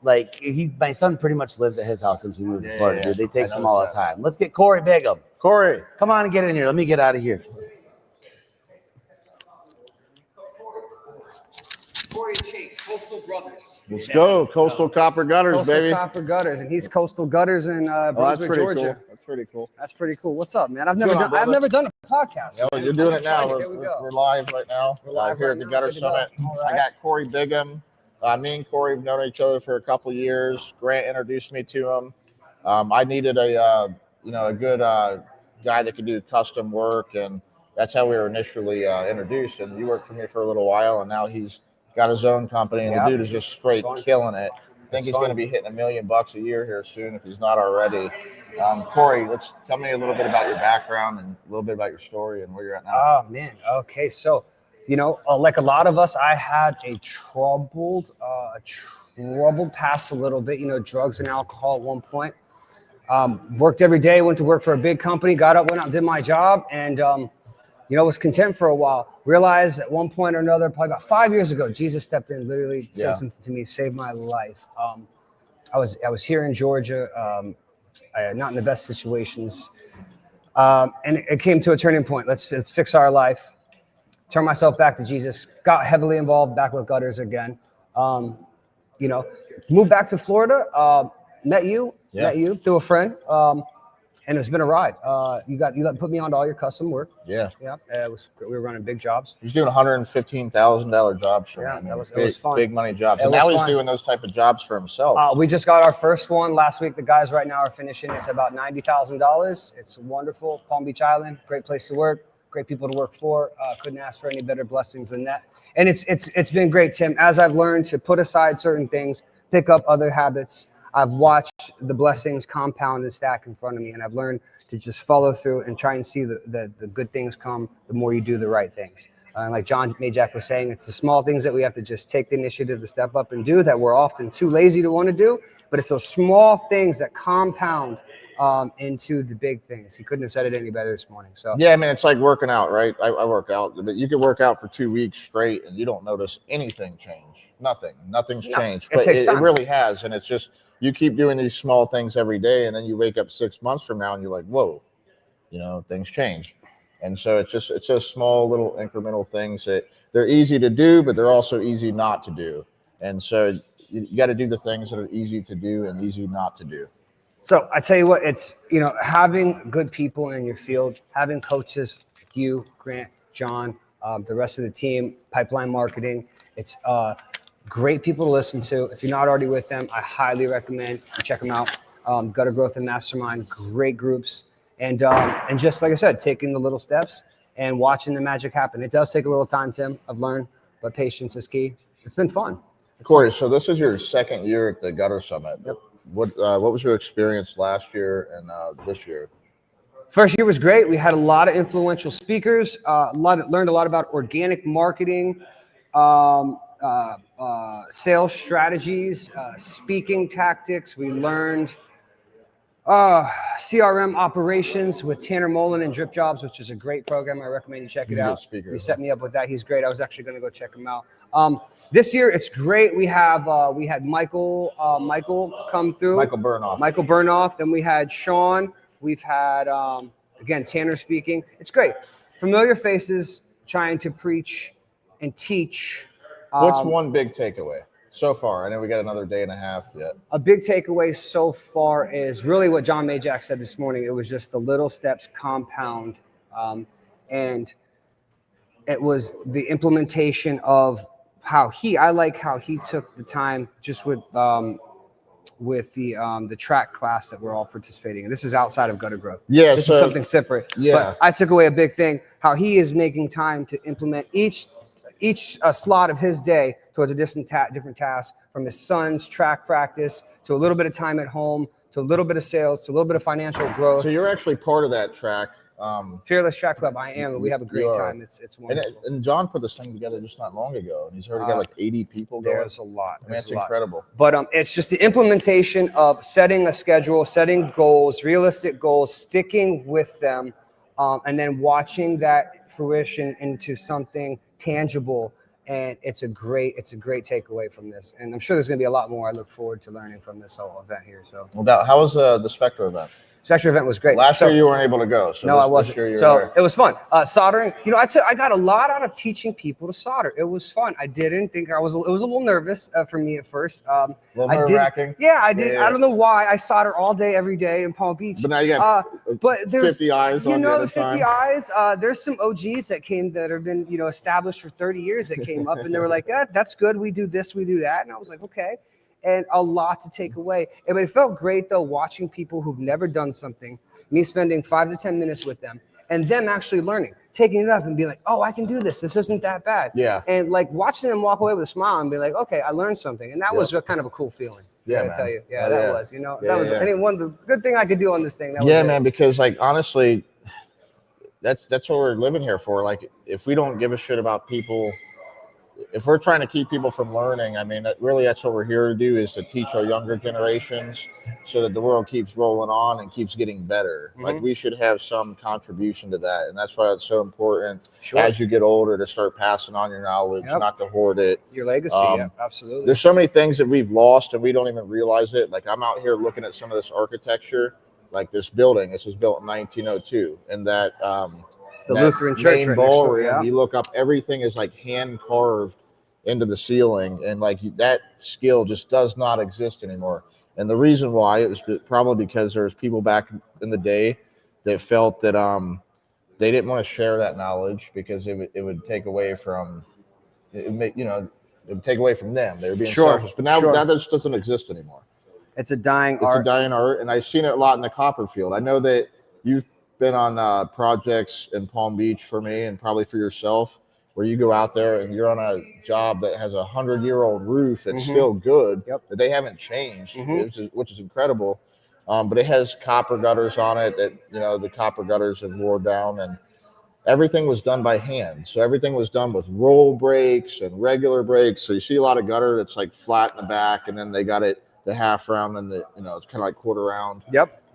Like, my son pretty much lives at his house since we moved to Florida, dude. They take him all the time. Let's get Corey Bigham. Corey, come on and get in here. Let me get out of here. Corey and Chase, Coastal Brothers. Let's go. Coastal Copper Gutters, Coastal baby. Copper Gutters, and he's Coastal Gutters in Brunswick, Georgia. Cool. That's pretty cool. That's pretty cool. What's up, man? I've never done a podcast. No, you're doing it now. Here we go. We're live right now. We're live here at the Gutter Summit. I got Corey Bigham. Me and Corey have known each other for a couple years. Grant introduced me to him. I needed a good guy that could do custom work, and that's how we were initially introduced. And you worked for me for a little while, and now he's got his own company, and the dude is just straight killing it. I think he's going to be hitting $1 million a year here soon if he's not already. Corey, tell me a little bit about your background and a little bit about your story and where you're at now. Oh man, okay, so like a lot of us, I had a troubled past a little bit. Drugs and alcohol at one point. Worked every day, went to work for a big company, got up, went out, did my job, and was content for a while. Realized at one point or another, probably about 5 years ago, Jesus stepped in, literally said something to me, saved my life. I was here in Georgia, not in the best situations, and it came to a turning point. Let's fix our life. Turn myself back to Jesus. Got heavily involved back with gutters again. Moved back to Florida. Met you through a friend, and it's been a ride. You put me onto all your custom work. Yeah. We were running big jobs. He's doing $115,000 jobs for him. It was fun. Big money jobs. And now he's doing those type of jobs for himself. We just got our first one last week. The guys right now are finishing. It's about $90,000. It's wonderful. Palm Beach Island, great place to work. Great people to work for. Couldn't ask for any better blessings than that. And it's been great, Tim. As I've learned to put aside certain things, pick up other habits, I've watched the blessings compound and stack in front of me, and I've learned to just follow through and try and see the good things come the more you do the right things. Like John 𝐖𝐄'𝐑𝐄 was saying, it's the small things that we have to just take the initiative to step up and do that we're often too lazy to want to do, but it's those small things that compound into the big things. He couldn't have said it any better this morning. So yeah, I mean, it's like working out, right? I work out, but you can work out for 2 weeks straight and you don't notice anything change. Nothing's changed. But it really has, and it's just you keep doing these small things every day, and then you wake up 6 months from now and you're like, whoa, things change. And so it's just small little incremental things that they're easy to do, but they're also easy not to do. And so you got to do the things that are easy to do and easy not to do. So I tell you what, it's, having good people in your field, having coaches like you, Grant, John, the rest of the team, pipeline marketing, it's great people to listen to. If you're not already with them, I highly recommend you check them out. Gutter Growth and Mastermind, great groups. And just like I said, taking the little steps and watching the magic happen. It does take a little time, Tim, I've learned, but patience is key. It's been fun. Corey, so this is your second year at the Gutter Summit. Yep. What was your experience last year and this year? First year was great. We had a lot of influential speakers. Learned a lot about organic marketing, sales strategies, speaking tactics. We learned CRM operations with Tanner Mullen and Drip Jobs, which is a great program. I recommend you check it out. He set me up with that. He's great. I was actually going to go check him out. This year it's great. We had Michael come through. Michael Burnoff. Then we had Sean. We've had again Tanner speaking. It's great. Familiar faces trying to preach and teach. What's one big takeaway so far? I know we got another day and a half yet. A big takeaway so far is really what John 𝐖𝐄'𝐑𝐄 said this morning. It was just the little steps compound, and it was the implementation of I like how he took the time just with the track class that we're all participating in. This is outside of Gutter Growth. Yeah, this is something separate. Yeah, but I took away a big thing. How he is making time to implement each slot of his day towards a different task, from his son's track practice to a little bit of time at home to a little bit of sales to a little bit of financial growth. So you're actually part of that track. Fearless Track Club. I am, and we have a great time. It's wonderful. And John put this thing together just not long ago, and he's already got like 80 people going. There's a lot. I mean, that's incredible. But it's just the implementation of setting a schedule, setting goals, realistic goals, sticking with them, and then watching that fruition into something tangible. And it's a great takeaway from this. And I'm sure there's going to be a lot more I look forward to learning from this whole event here. So, no doubt. How was the Spectre event? Special event was great. Last year you weren't able to go. So no, I wasn't. This year So there. it was fun. Soldering, you know, I'd say I got a lot out of teaching people to solder. It was fun. I didn't think it was a little nervous for me at first. A little nerve-wracking. Yeah, I did. Yeah. I don't know why. I solder all day, every day in Palm Beach. But now you got but there's 50 eyes you on know the the 50 eyes. There's some OGs that came that have been, you know, established for 30 years that came up and they were like, yeah, that's good. We do this, we do that. And I was like, okay. And a lot to take away. But it felt great though, watching people who've never done something, me spending 5 to 10 minutes with them and them actually learning, taking it up and be like, oh, I can do this. This isn't that bad. Yeah. And like watching them walk away with a smile and be like, okay, I learned something. And that was kind of a cool feeling. Yeah, I tell you. Yeah, Oh, that yeah. was, you know, Yeah, that was, yeah. I mean, one of the good thing I could do on this thing. That was Yeah, it. man, because like, honestly, that's what we're living here for. Like, if we don't give a shit about people, if we're trying to keep people from learning, I mean, really that's what we're here to do, is to teach our younger generations so that the world keeps rolling on and keeps getting better. Like, we should have some contribution to that. And that's why it's so important as you get older to start passing on your knowledge, not to hoard it. Your legacy, yeah, absolutely. There's so many things that we've lost and we don't even realize it. Like, I'm out here looking at some of this architecture, like this building. This was built in 1902, and that The that Lutheran church main right next door, ballroom, yeah. you look up, everything is like hand carved into the ceiling, and like that skill just does not exist anymore. And the reason why, it was probably because there's people back in the day that felt that they didn't want to share that knowledge because it would take away from it would take away from them. They were being selfish. But now that just doesn't exist anymore. It's a dying It's art. a dying art, and I've seen it a lot in the copper field. I know that you've been on projects in Palm Beach for me, and probably for yourself, where you go out there and you're on a job that has a 100-year-old roof that's still good, that they haven't changed, which is incredible. But it has copper gutters on it that, you know, the copper gutters have wore down, and everything was done by hand. So everything was done with roll brakes and regular brakes. So you see a lot of gutter that's like flat in the back, and then they got it the half round, and the, you know, it's kind of like quarter round.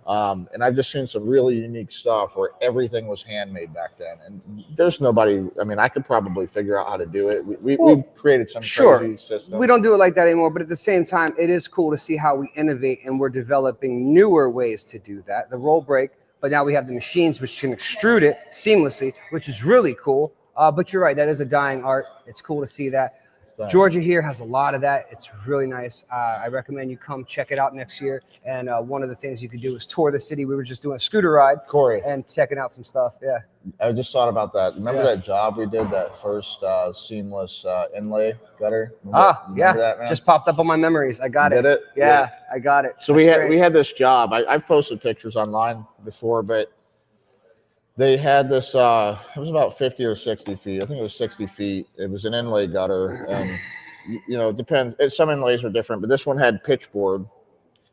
And I've just seen some really unique stuff where everything was handmade back then. And there's nobody, I mean, I could probably figure out how to do it. We created some crazy system. We don't do it like that anymore, but at the same time, it is cool to see how we innovate, and we're developing newer ways to do that. The roll brake, but now we have the machines which can extrude it seamlessly, which is really cool. But you're right, that is a dying art. It's cool to see that. Georgia here has a lot of that. It's really nice. I recommend you come check it out next year. And one of the things you could do is tour the city. We were just doing a scooter ride, Corey, and checking out some stuff. Yeah. I just thought about that. Remember that job we did, that first seamless inlay gutter? Remember that, man? Just popped up on my memories. I got it. Did it? Yeah, I got it. So we had this job. I've posted pictures online before, but they had this, it was about 50 or 60 feet. I think it was 60 feet. It was an inlay gutter. And, you know, it depends. Some inlays are different, but this one had pitch board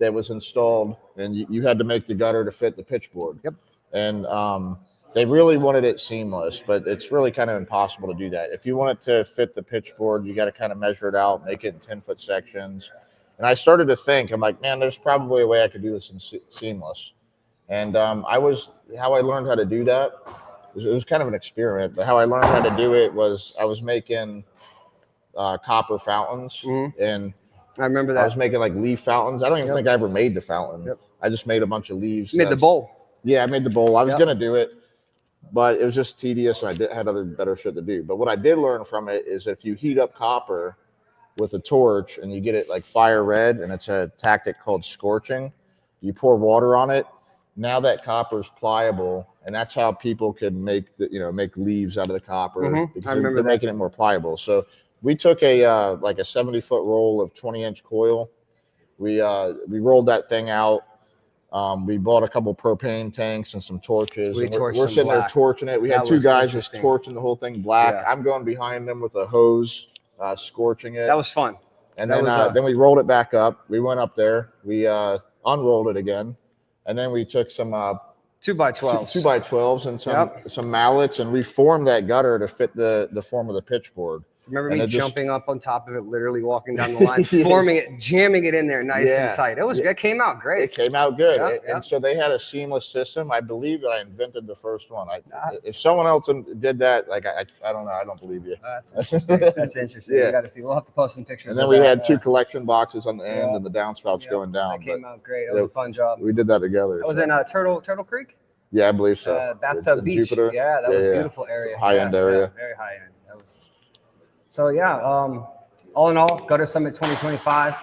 that was installed, and you had to make the gutter to fit the pitch board. And they really wanted it seamless, but it's really kind of impossible to do that. If you want it to fit the pitch board, you got to kind of measure it out, make it in 10-foot sections. And I started to think, I'm like, man, there's probably a way I could do this in seamless. And how I learned how to do that, it was kind of an experiment, but how I learned how to do it was I was making copper fountains, and I remember that. I was making like leaf fountains. I don't even think I ever made the fountain. I just made a bunch of leaves. You made the bowl. Yeah, I made the bowl. I was going to do it, but it was just tedious, and I had other better shit to do. But what I did learn from it is if you heat up copper with a torch and you get it like fire red, and it's a tactic called scorching, you pour water on it. Now that copper is pliable, and that's how people could make make leaves out of the copper, because they're making it more pliable. So we took a like a 70-foot roll of 20-inch coil. We rolled that thing out. We bought a couple propane tanks and some torches. We're sitting there torching it. We had two guys just torching the whole thing black. Yeah. I'm going behind them with a hose, scorching it. That was fun. And then we rolled it back up. We went up there. We unrolled it again. And then we took some 2x12s and some mallets, and reformed that gutter to fit the form of the pitch board. Remember And me it just- jumping up on top of it, literally walking down the line, forming it, jamming it in there nice Yeah. and tight. It came out great. It came out good. Yeah, And so they had a seamless system. I believe that I invented the first one. Ah. If someone else did that, like I don't know, I don't believe you. That's interesting. That's interesting. Yeah. We got to see. We'll have to post some pictures. And then of we that. had two collection boxes on the end Yeah. and the downspouts Yeah, going down. That came But out great. It was a fun job. we did that together. That was so. in Turtle Creek, Yeah, I believe so. Bathtub In Beach. Jupiter. Yeah, that was a Yeah. beautiful area. High-end Yeah, area. yeah, very high end. That was. So yeah, all in all, Gutter Summit 2025.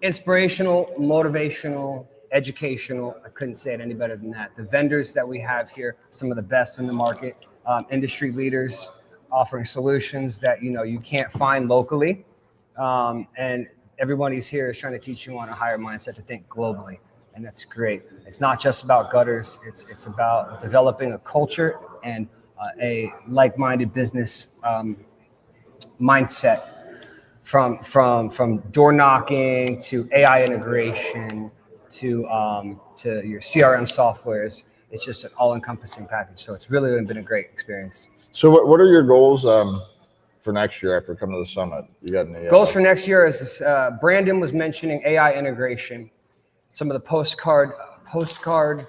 Inspirational, motivational, educational. I couldn't say it any better than that. The vendors that we have here, some of the best in the market, industry leaders offering solutions that you can't find locally, and everybody's here is trying to teach you on a higher mindset to think globally, and that's great. It's not just about gutters. It's about developing a culture and a like-minded business mindset. From door knocking to AI integration to your CRM softwares, it's just an all-encompassing package. So it's really been a great experience. So what are your goals for next year after coming to the summit? You got any Goals for next year is Brandon was mentioning AI integration, some of the postcard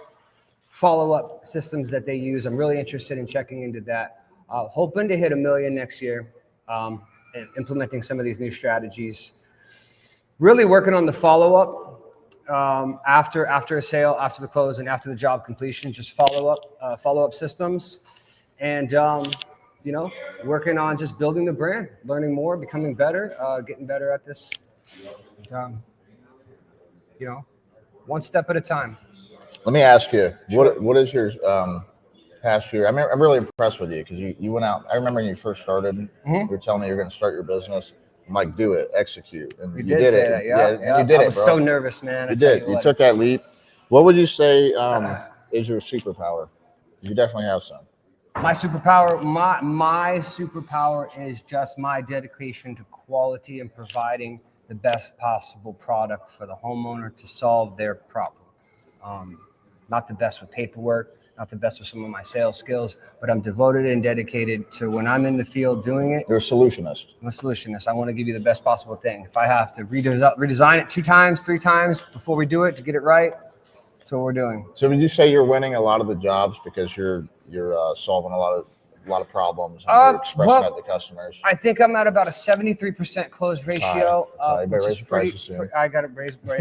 follow-up systems that they use. I'm really interested in checking into that. Hoping to hit 1 million next year. And implementing some of these new strategies, really working on the follow-up after a sale, after the close, and after the job completion. Just follow-up systems, and working on just building the brand, learning more, becoming better, getting better at this. One step at a time. Let me ask you, Sure. what is your past year? I'm really impressed with you because you went out. I remember when you first started, you were telling me you're going to start your business. I'm like, do it, execute, and You you did say it. that, yeah. And you did I it, was bro. so nervous, man. You did. You took that leap. What would you say is your superpower? You definitely have some. My superpower is just my dedication to quality and providing the best possible product for the homeowner to solve their problem. Not the best with paperwork, not the best with some of my sales skills, but I'm devoted and dedicated to when I'm in the field doing it. You're a solutionist. I'm a solutionist. I want to give you the best possible thing. If I have to redesign it 2 times, 3 times before we do it to get it right, that's what we're doing. So would you say you're winning a lot of the jobs because you're solving a lot of problems and you're expressing that to customers? I think I'm at about a 73% close ratio. Which is pretty. I got to raise my.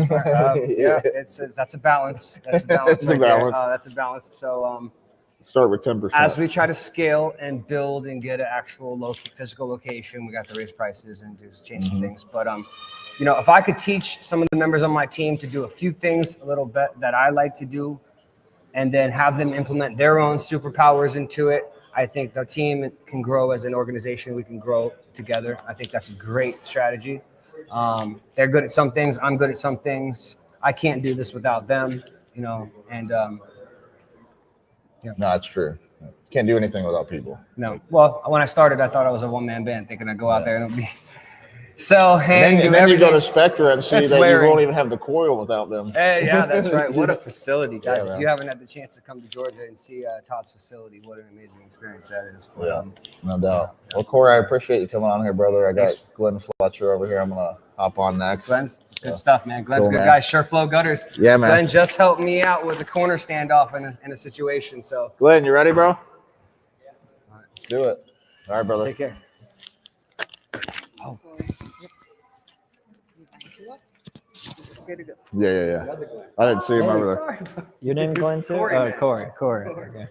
Yeah, that's a balance. That's a balance. It's a balance. That's a balance. So start with 10%. as we try to scale and build and get an actual physical location, we got to raise prices and change some things. But if I could teach some of the members on my team to do a few things a little bit that I like to do, and then have them implement their own superpowers into it, I think the team can grow as an organization. We can grow together. I think that's a great strategy. They're good at some things. I'm good at some things. I can't do this without them, and No, it's true. Can't do anything without people. no. Well, when I started, I thought I was a one-man band, thinking I'd go out there and it'd be sell, hang, And do then you go to everything. Spectra and see That's that swearing. you won't even have the coil without them. Hey, yeah, that's right. What a facility, guys. Yeah, If you haven't had the chance to come to Georgia and see Todd's facility, what an amazing experience that is. But, Yeah, no doubt. Well, Corey, I appreciate you coming on here, brother. I got Thanks. Glenn Fletcher over here. I'm going to hop on next. Glenn's good stuff, man. Glenn's Cool, good man. guy. Sureflow Gutters. Yeah, man. Glenn just helped me out with the corner standoff in a situation. So Glenn, you ready, bro? Let's do it. All right, brother. take care. Yeah. I didn't see him over there. Your name Glenn too? Corey, Oh, man. Corey. Okay.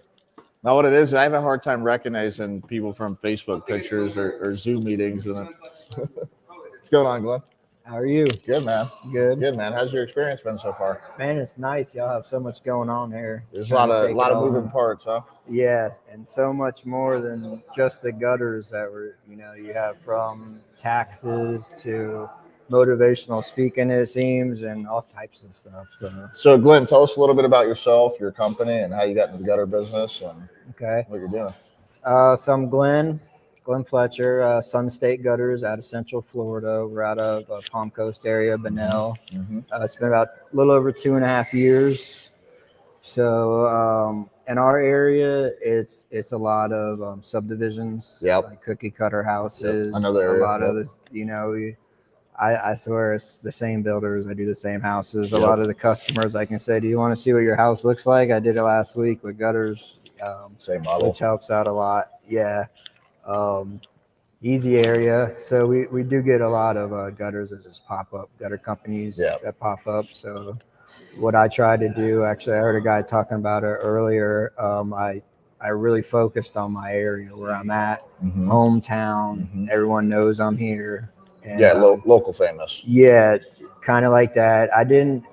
Now, what it is, I have a hard time recognizing people from Facebook pictures or Zoom meetings. What's going on, Glenn? How are you? Good, man. Good. Good, man. How's your experience been so far? Man, it's nice. Y'all have so much going on here. There's a Trying lot to of take lot it of all moving in. parts, huh? Yeah, and so much more than just the gutters that were, you have from taxes to motivational speaking, it seems, and all types of stuff. So, Glenn, tell us a little bit about yourself, your company, and how you got into the gutter business and Okay. what you're doing. So I'm Glenn Fletcher, Sun State Gutters out of Central Florida. We're out of Palm Coast area, Bunnell. Mm-hmm. It's been about a little over 2.5 years. So in our area, it's a lot of subdivisions, like cookie cutter houses. I know the area. A lot of this, I swear it's the same builders. I do the same houses. A lot of the customers, I can say, do you want to see what your house looks like? I did it last week with gutters, same model, which helps out a lot. Yeah. Easy area. So we do get a lot of gutters that just pop up, gutter companies that pop up. So what I try to do, actually, I heard a guy talking about it earlier. I really focused on my area where I'm at, hometown. Everyone knows I'm here. And, local famous. Yeah, kind of like that. I didn't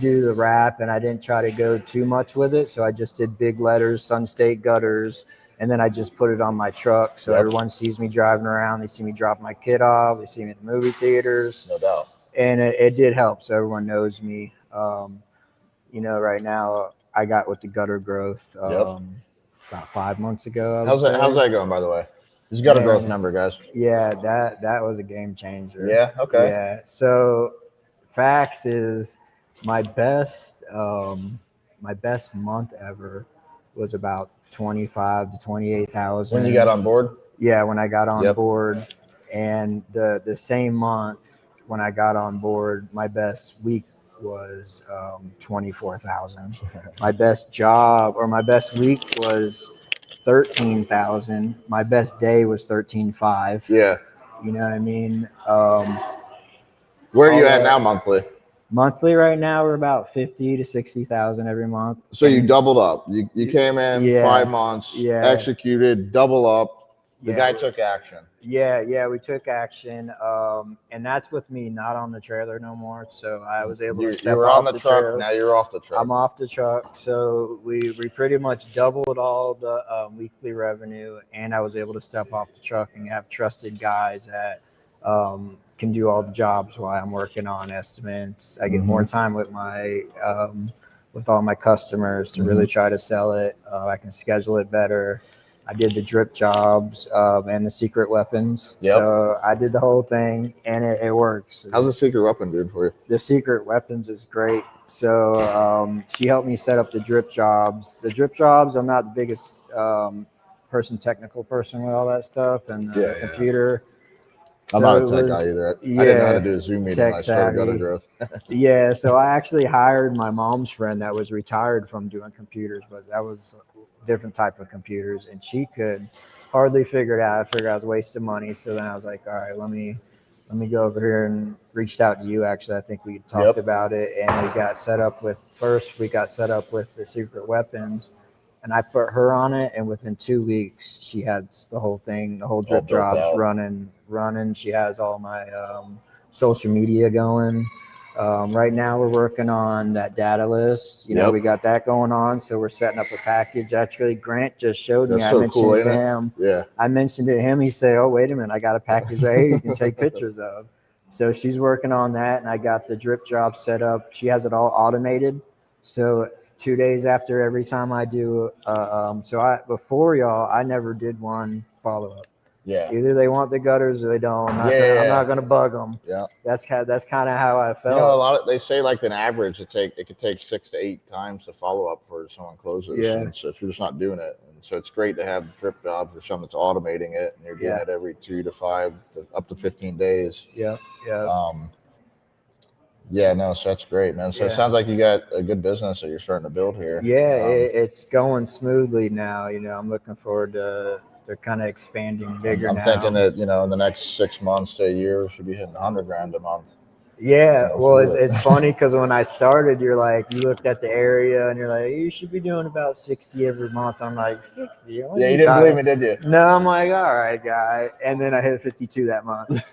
do the wrap, and I didn't try to go too much with it. So I just did big letters, Sun State Gutters, and then I just put it on my truck. So everyone sees me driving around. They see me drop my kid off. They see me at the movie theaters. No doubt. And it did help. So everyone knows me. Right now I got with the gutter growth about 5 months ago. How's that going, by the way? You got a growth number, guys. Yeah, that was a game changer. Yeah. Okay. Yeah. So facts is my best month ever was about 25 to 28,000. When you got on board? Yeah, when I got on board. And the same month when I got on board, my best week was 24,000. My best job or my best week was 13,000. My best day was 13,500. Yeah. You know what I mean? Where are you at now monthly? Monthly right now we're about 50 to 60,000 every month. So you doubled up. You came in 5 months, executed, double up. The guy took action. Yeah, we took action. And that's with me not on the trailer no more. So I was able to step off the truck. Trailer. Now you're off the truck. I'm off the truck. So we pretty much doubled all the weekly revenue, and I was able to step off the truck and have trusted guys that can do all the jobs while I'm working on estimates. I get more time with my with all my customers to really try to sell it. I can schedule it better. I did the drip jobs and the secret weapons. So I did the whole thing, and it works. How's the secret weapon doing for you? The secret weapons is great. So she helped me set up the drip jobs. The drip jobs, I'm not the biggest technical person with all that stuff and the computer. I'm not a tech guy either. I didn't know how to do a Zoom meeting when I started gutter growth. Yeah, so I actually hired my mom's friend that was retired from doing computers, but that was a different type of computers, and she could hardly figure it out. I figured I was wasting money, so then I was like, all right, let me go over here, and reached out to you. Actually, I think we talked about it, and we got set up with the secret weapons. And I put her on it, and within 2 weeks, she had the whole thing, the whole drip jobs running. She has all my social media going. Right now, we're working on that data list. We got that going on, so we're setting up a package. Actually, Grant just showed me. I mentioned it to him. Yeah. I mentioned it to him. He said, "Oh, wait a minute, I got a package right here you can take pictures of." So she's working on that, and I got the drip job set up. She has it all automated, so 2 days after every time I do, before y'all, I never did one follow-up. Yeah. Either they want the gutters or they don't. I'm not gonna bug them. Yeah. That's kind of how I felt. They say like an average it could take 6 to 8 times to follow up for someone closes. Yeah. And so if you're just not doing it, and so it's great to have drip jobs or something that's automating it, and you're doing it every 2 to 5 to up to 15 days. Yeah. Yeah. So that's great, man. So it sounds like you got a good business that you're starting to build here. Yeah, it's going smoothly now. I'm looking forward to they're kind of expanding bigger now. I'm thinking that, in the next 6 months to a year, we should be hitting $100,000 a month. Yeah, well, it's funny because when I started, you looked at the area and you're like, you should be doing about 60 every month. I'm like, 60? Yeah, you didn't believe me, did you? No, I'm like, all right, guy. And then I hit 52 that month.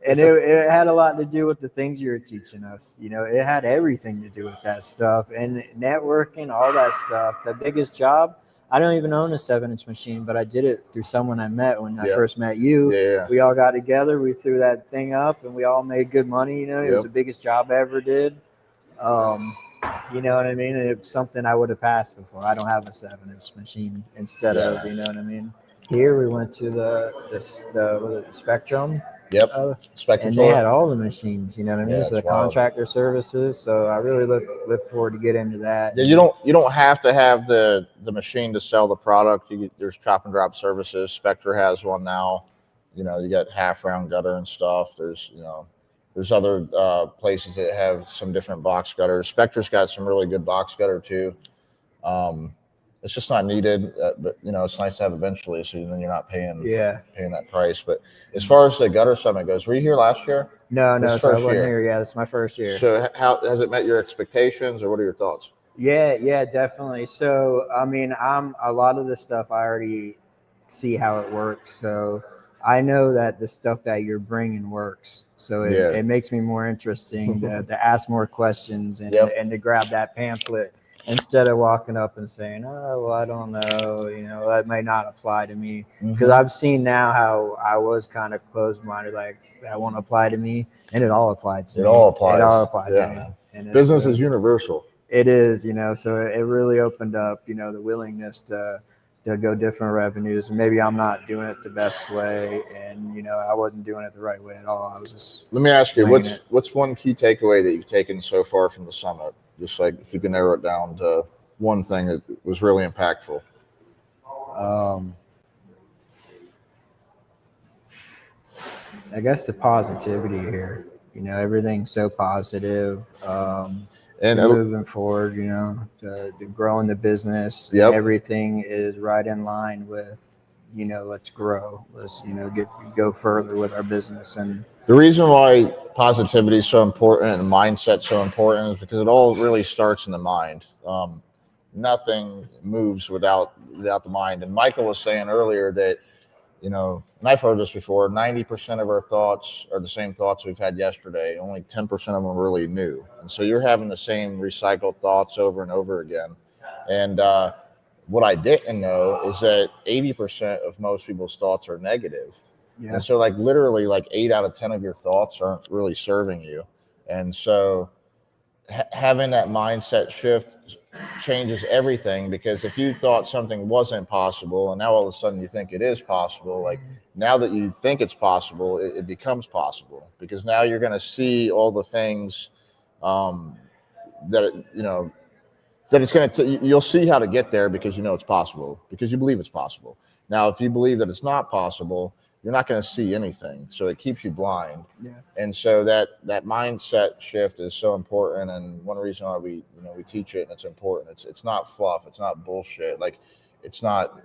And it had a lot to do with the things you were teaching us. It had everything to do with that stuff and networking, all that stuff. The biggest job, I don't even own a 7-inch machine, but I did it through someone I met when I first met you. Yeah. We all got together, we threw that thing up, and we all made good money. It was the biggest job I ever did. You know what I mean? And it was something I would have passed before. I don't have a 7-inch machine instead of, you know what I mean? Here we went to the Spectrum. Yep. And they had all the machines, you know what I mean? Yeah, So the it's wild. contractor services. So I really look forward to get into that. Yeah, you don't have to have the machine to sell the product. There's chop and drop services. Spectre has one now. You know, you got half round gutter and stuff. There's there's other places that have some different box gutters. Spectre's got some really good box gutter too. It's just not needed, but it's nice to have eventually, so then you're not paying that price. But as far as the gutter summit goes, were you here last year? No, so I wasn't here. Yeah, this is my first year. So how has it met your expectations, or what are your thoughts? Yeah, definitely. So I mean, a lot of the stuff I already see how it works. So I know that the stuff that you're bringing works. So it makes me more interesting to ask more questions and to grab that pamphlet instead of walking up and saying, oh, well, I don't know, that may not apply to me. Because I've seen now how I was kind of closed-minded, like that won't apply to me, and it all applied to me. It all applied to me. And business is universal. It is, so it really opened up, the willingness to go different revenues. Maybe I'm not doing it the best way, and I wasn't doing it the right way at all. I was just. Let me ask you, what's one key takeaway that you've taken so far from the summit? Just like if you can narrow it down to one thing that was really impactful. I guess the positivity here. Everything's so positive. And moving forward, to growing the business, everything is right in line with, let's grow. Let's, go further with our business. And the reason why positivity is so important and mindset so important is because it all really starts in the mind. Nothing moves without the mind. And Michael was saying earlier that, and I've heard this before, 90% of our thoughts are the same thoughts we've had yesterday. Only 10% of them are really new. And so you're having the same recycled thoughts over and over again. And what I didn't know is that 80% of most people's thoughts are negative. Yeah. And so literally 8 out of 10 of your thoughts aren't really serving you. And so having that mindset shift changes everything, because if you thought something wasn't possible and now all of a sudden you think it is possible, now that you think it's possible, it becomes possible, because now you're going to see all the things that it's going to you'll see how to get there, because it's possible, because you believe it's possible. Now if you believe that it's not possible, you're not going to see anything, so it keeps you blind. Yeah. And so that mindset shift is so important, and one reason why we teach it, and it's important. It's not fluff, it's not bullshit. It's not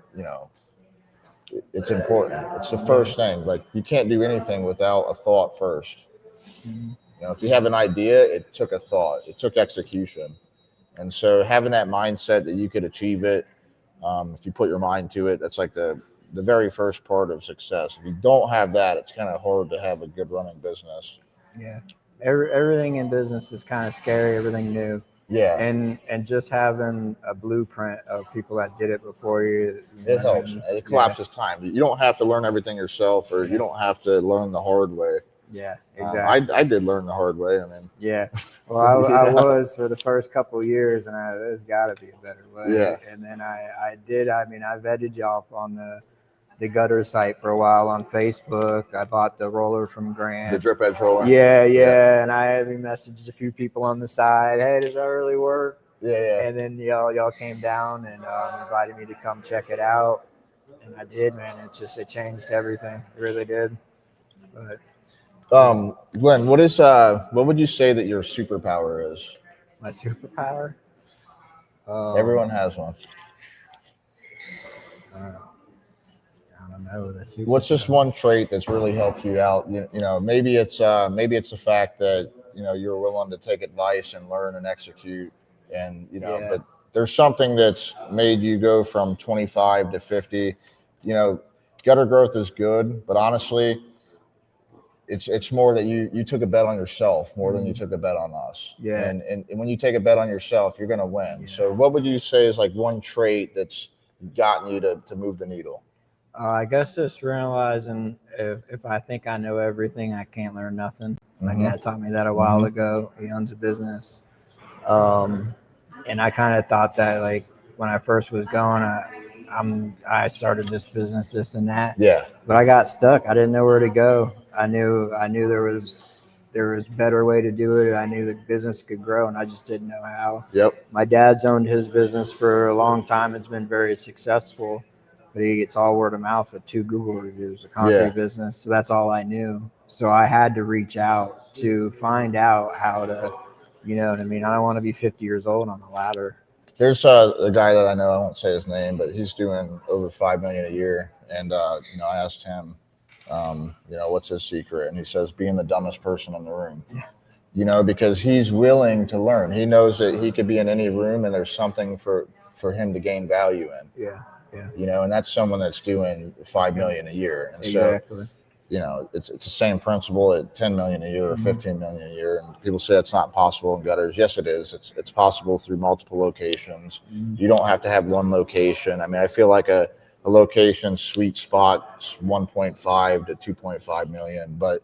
it's important. It's the first thing. You can't do anything without a thought first. Mm-hmm. If you have an idea, it took a thought, it took execution, and so having that mindset that you could achieve it, if you put your mind to it, that's the very first part of success. If you don't have that, it's kind of hard to have a good running business. Yeah. Everything in business is kind of scary, everything new. Yeah. And just having a blueprint of people that did it before you. It helps. It collapses time. You don't have to learn everything yourself, or you don't have to learn the hard way. Yeah, exactly. I did learn the hard way. Yeah. Well, I was for the first couple of years, and there's got to be a better way. Yeah. And then I vetted y'all on the gutter site for a while on Facebook. I bought the roller from Grant. The drip edge roller. Yeah. And I messaged a few people on the side. Hey, does that really work? Yeah. And then y'all came down and invited me to come check it out, and I did, man. It changed everything. It really did. But Glenn, what would you say that your superpower is? My superpower? Everyone has one. I don't know. What's just one trait that's really helped you out? Maybe it's the fact that you're willing to take advice and learn and execute, and but there's something that's made you go from 25 to 50. Gutter growth is good, but honestly, it's more that you took a bet on yourself more than you took a bet on us. Yeah. And when you take a bet on yourself, you're going to win. Yeah. So what would you say is one trait that's gotten you to move the needle? I guess just realizing if I think I know everything, I can't learn nothing. My dad taught me that a while ago. He owns a business. And I kind of thought that when I first was going, I started this business, this and that. Yeah. But I got stuck. I didn't know where to go. I knew there was better way to do it. I knew the business could grow, and I just didn't know how. Yep. My dad's owned his business for a long time. It's been very successful, but he gets all word of mouth with 2 Google reviews, a concrete business. So that's all I knew. So I had to reach out to find out how to, you know what I mean? I don't want to be 50 years old on the ladder. There's a guy that I know, I won't say his name, but he's doing over $5 million a year. And, you know, I asked him, you know, what's his secret? And he says, being the dumbest person in the room. Yeah. You know, because he's willing to learn. He knows that he could be in any room and there's something for him to gain value in. Yeah, yeah. You know, and that's someone that's doing $5 million a year. And exactly. So, you know, it's the same principle at 10 million a year or 15 million a year. And people say it's not possible in gutters. Yes, it is. It's possible through multiple locations. You don't have to have one location. I mean, I feel like a location sweet spot 1.5 to 2.5 million, but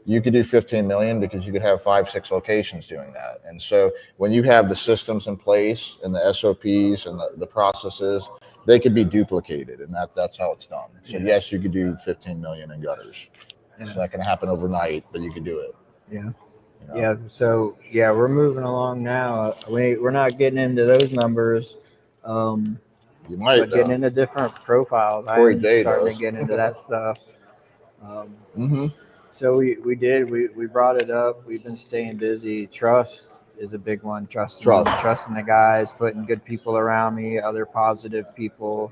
you could do 15 million because you could have 5-6 locations doing that. And so when you have the systems in place and the SOPs and the processes, they could be duplicated, and that's how it's done. So yes, you could do 15 million in gutters. It's not going to happen overnight, but you could do it. Yeah. You know? Yeah. So yeah, we're moving along now. We're not getting into those numbers. You might, but getting into different profiles. Corey I'm J starting does. to get into that stuff. So we brought it up. We've been staying busy. Trust is a big one. Trusting the guys, putting good people around me, other positive people.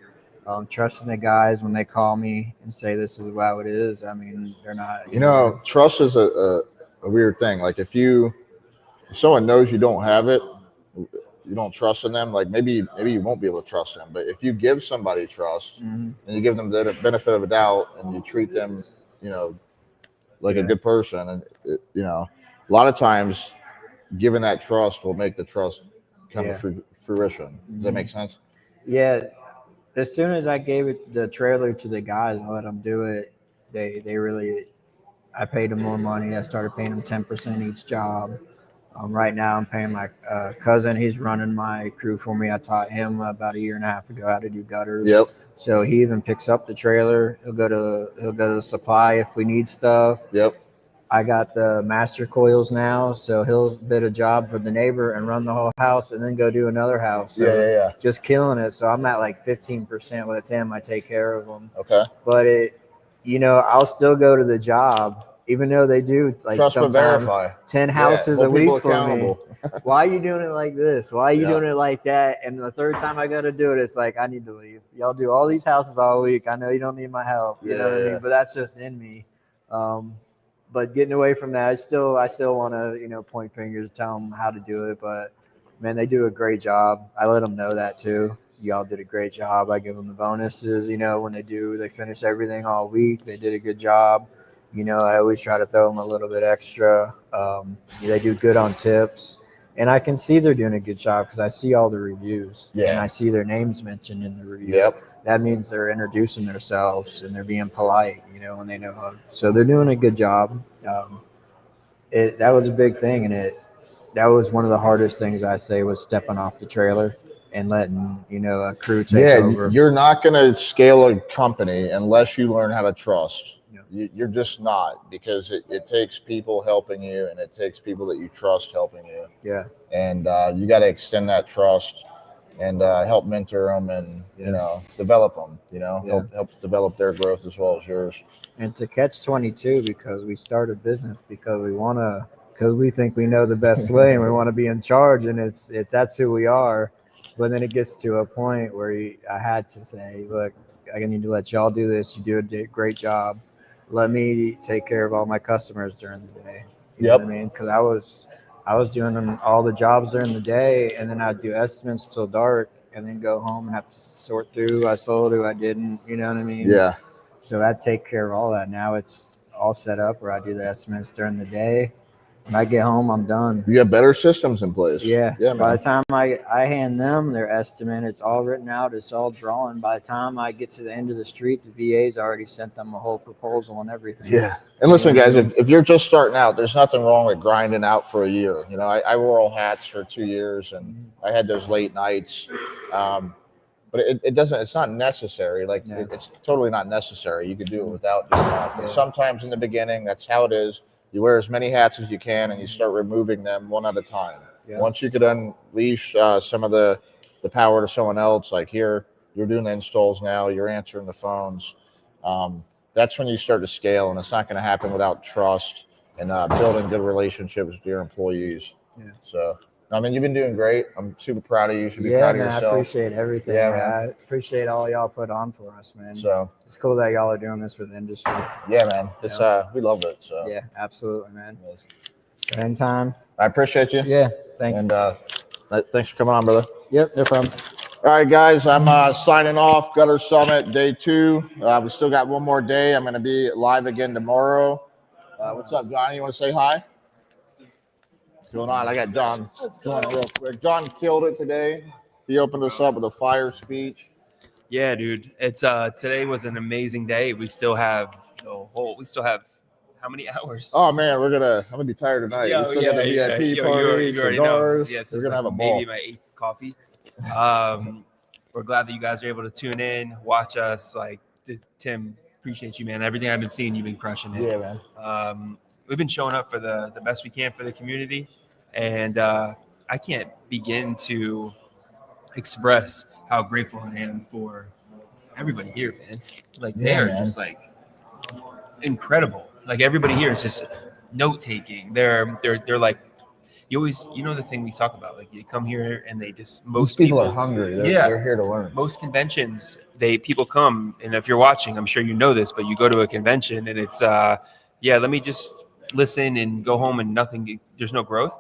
Trusting the guys when they call me and say this is how it is. I mean, they're not. You know, trust is a weird thing. Like if someone knows you don't have it, you don't trust in them. Like maybe you won't be able to trust them. But if you give somebody trust and you give them the benefit of a doubt and you treat them, you know, like a good person, and you know, a lot of times giving that trust will make the trust come to fruition. Does that make sense? Yeah. As soon as I gave the trailer to the guys and let them do it, they really, I paid them more money. I started paying them 10% each job. Right now I'm paying my cousin. He's running my crew for me. I taught him about a year and a half ago how to do gutters. Yep. So he even picks up the trailer. He'll go to the supply if we need stuff. Yep. I got the master coils now, so he'll bid a job for the neighbor and run the whole house and then go do another house. So just killing it. So I'm at like 15% with him. I take care of them. Okay. But you know, I'll still go to the job, even though they do like trust but verify 10 houses a week for me. Why are you doing it like this? Why are you doing it like that? And the third time I got to do it, it's like, I need to leave. Y'all do all these houses all week. I know you don't need my help. You know what I mean? But that's just in me. But getting away from that, I still want to, you know, point fingers, tell them how to do it. But man, they do a great job. I let them know that too. Y'all did a great job. I give them the bonuses, you know, when they finish everything all week. They did a good job. You know, I always try to throw them a little bit extra. They do good on tips. And I can see they're doing a good job because I see all the reviews. Yeah. And I see their names mentioned in the reviews. Yep. That means they're introducing themselves and they're being polite, you know, and they know how. So they're doing a good job. That was a big thing. And that was one of the hardest things I say was stepping off the trailer and letting, you know, a crew take over. You're not going to scale a company unless you learn how to trust. You're just not, because it takes people helping you and it takes people that you trust helping you. Yeah. And you got to extend that trust and help mentor them and, you know, develop them, you know, help develop their growth as well as yours. And to catch 22, because we started business because we think we know the best way and we want to be in charge, and that's who we are. But then it gets to a point where I had to say, look, I need to let y'all do this. You do a great job. Let me take care of all my customers during the day. You know what I mean? Because I was doing all the jobs during the day, and then I'd do estimates till dark, and then go home and have to sort through who I sold, who I didn't. You know what I mean? Yeah. So I'd take care of all that. Now it's all set up where I do the estimates during the day. When I get home, I'm done. You have better systems in place. Yeah. By the time I hand them their estimate, it's all written out. It's all drawn. By the time I get to the end of the street, the VA's already sent them a whole proposal and everything. Yeah. And listen, guys, if you're just starting out, there's nothing wrong with grinding out for a year. You know, I wore all hats for 2 years, and I had those late nights. but it doesn't. It's not necessary. Like Yeah. it's totally not necessary. You could do it without doing that. And sometimes in the beginning, that's how it is. You wear as many hats as you can, and you start removing them one at a time. Yeah. Once you could unleash some of the power to someone else, like here, you're doing the installs now, you're answering the phones. That's when you start to scale, and it's not going to happen without trust and building good relationships with your employees. Yeah. So, I mean, you've been doing great. I'm super proud of you. You should be Yeah, proud of man, I yourself. appreciate everything. Yeah, man. man. I appreciate all y'all put on for us, man. So, it's cool that y'all are doing this for the industry. yeah, man. It's we love it. So, Yeah, absolutely, man. yes. Anytime. I appreciate you. Yeah, thanks. And thanks for coming on, brother. Yep, no problem. All right, guys, I'm signing off. Gutter Summit Day 2. We still got one more day. I'm going to be live again tomorrow. What's up, Johnny? You want to say hi? What's going on? I got John joining real quick. John killed it today. He opened us up with a fire speech. Yeah, dude. It's today was an amazing day. We still have how many hours? Oh man, I'm gonna be tired tonight. We still got the VIP party, you already know. cigars. Yeah, it's We're just gonna have a like ball. maybe my 8th coffee. We're glad that you guys are able to tune in, watch us. Like Tim, appreciate you, man. Everything I've been seeing, you've been crushing it. Yeah, man. We've been showing up for the best we can for the community, and I can't begin to express how grateful I am for everybody here, man. Like they're just like incredible. Like everybody here is just note taking. They're like you know the thing we talk about. Like you come here and they just most These people are hungry. They're here to learn. Most conventions, people come, and if you're watching, I'm sure you know this, but you go to a convention and it's let me just listen and go home and nothing. There's no growth.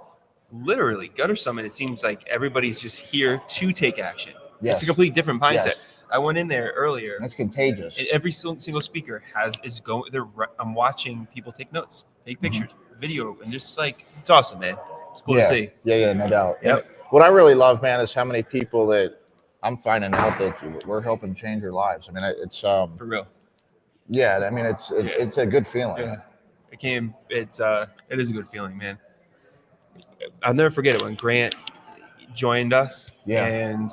Literally, Gutter Summit. It seems like everybody's just here to take action. Yes. It's a complete different mindset. Yes. I went in there earlier. That's contagious. And every single speaker is going. I'm watching people take notes, take pictures, video, and just like it's awesome, man. It's cool to see. Yeah, no doubt. Yep. And what I really love, man, is how many people that I'm finding out that we're helping change their lives. I mean, it's For real. Yeah, I mean, it's a good feeling. Yeah. It is a good feeling, man. I'll never forget it when Grant joined us. Yeah. And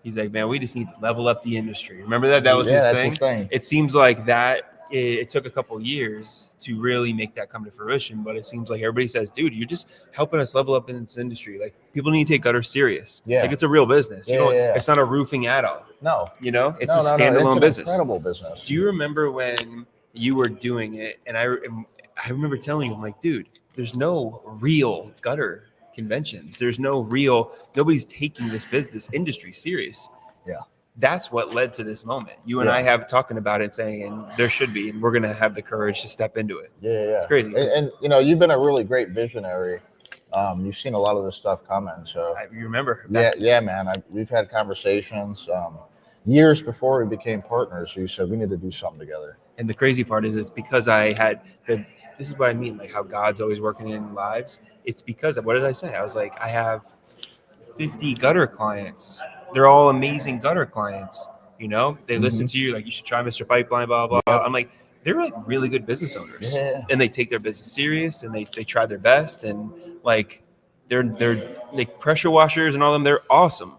he's like, man, we just need to level up the industry. Remember that? That was his that's thing. his thing. It seems like that it took a couple years to really make that come to fruition, but it seems like everybody says, dude, you're just helping us level up in this industry. Like people need to take gutter serious. Yeah. Like it's a real business. Yeah. It's not a roofing add-on. No. You know, it's No, a standalone it's an business. Incredible business. Do you remember when you were doing it? And I remember telling you, I'm like, dude, there's no real gutter conventions. There's nobody's taking this industry serious. Yeah. That's what led to this moment. You and I have talking about it, saying, and there should be, and we're going to have the courage to step into it. Yeah. It's crazy. And you know, you've been a really great visionary. You've seen a lot of this stuff coming. So You remember? yeah, man. We've had conversations years before we became partners. You said we need to do something together. And the crazy part is, it's because I had this is what I mean, like how God's always working in lives. It's because of, what did I say? I was like, I have 50 gutter clients. They're all amazing gutter clients. You know, they listen to you, like, you should try Mr. Pipeline, blah, blah, blah. I'm like, they're like really good business owners. Yeah. And they take their business serious, and they try their best. And like, they're like pressure washers and all them. They're awesome.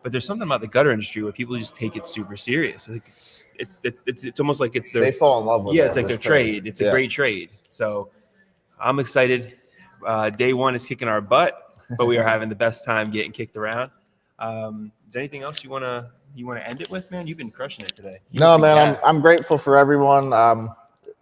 But there's something about the gutter industry where people just take it super serious. Like it's almost like it's their, They fall in love with it. it's like their trade. It's a great trade. So I'm excited. Day one is kicking our butt, but we are having the best time getting kicked around. Is there anything else you wanna end it with, man? You've been crushing it today. No, man, I'm grateful for everyone.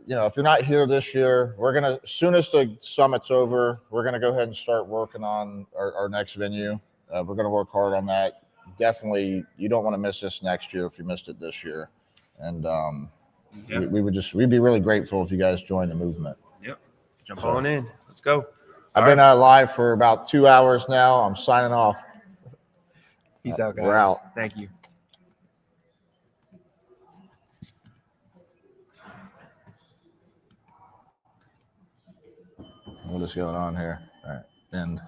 You know, if you're not here this year, we're gonna, as soon as the summit's over, we're gonna go ahead and start working on our next venue. We're gonna work hard on that. Definitely, you don't want to miss this next year if you missed it this year. And we'd be really grateful if you guys join the movement. Yep. Jump on in. Let's go. I've been live for about 2 hours now. I'm signing off. Peace out, guys. We're out. Thank you. What is going on here? All right. And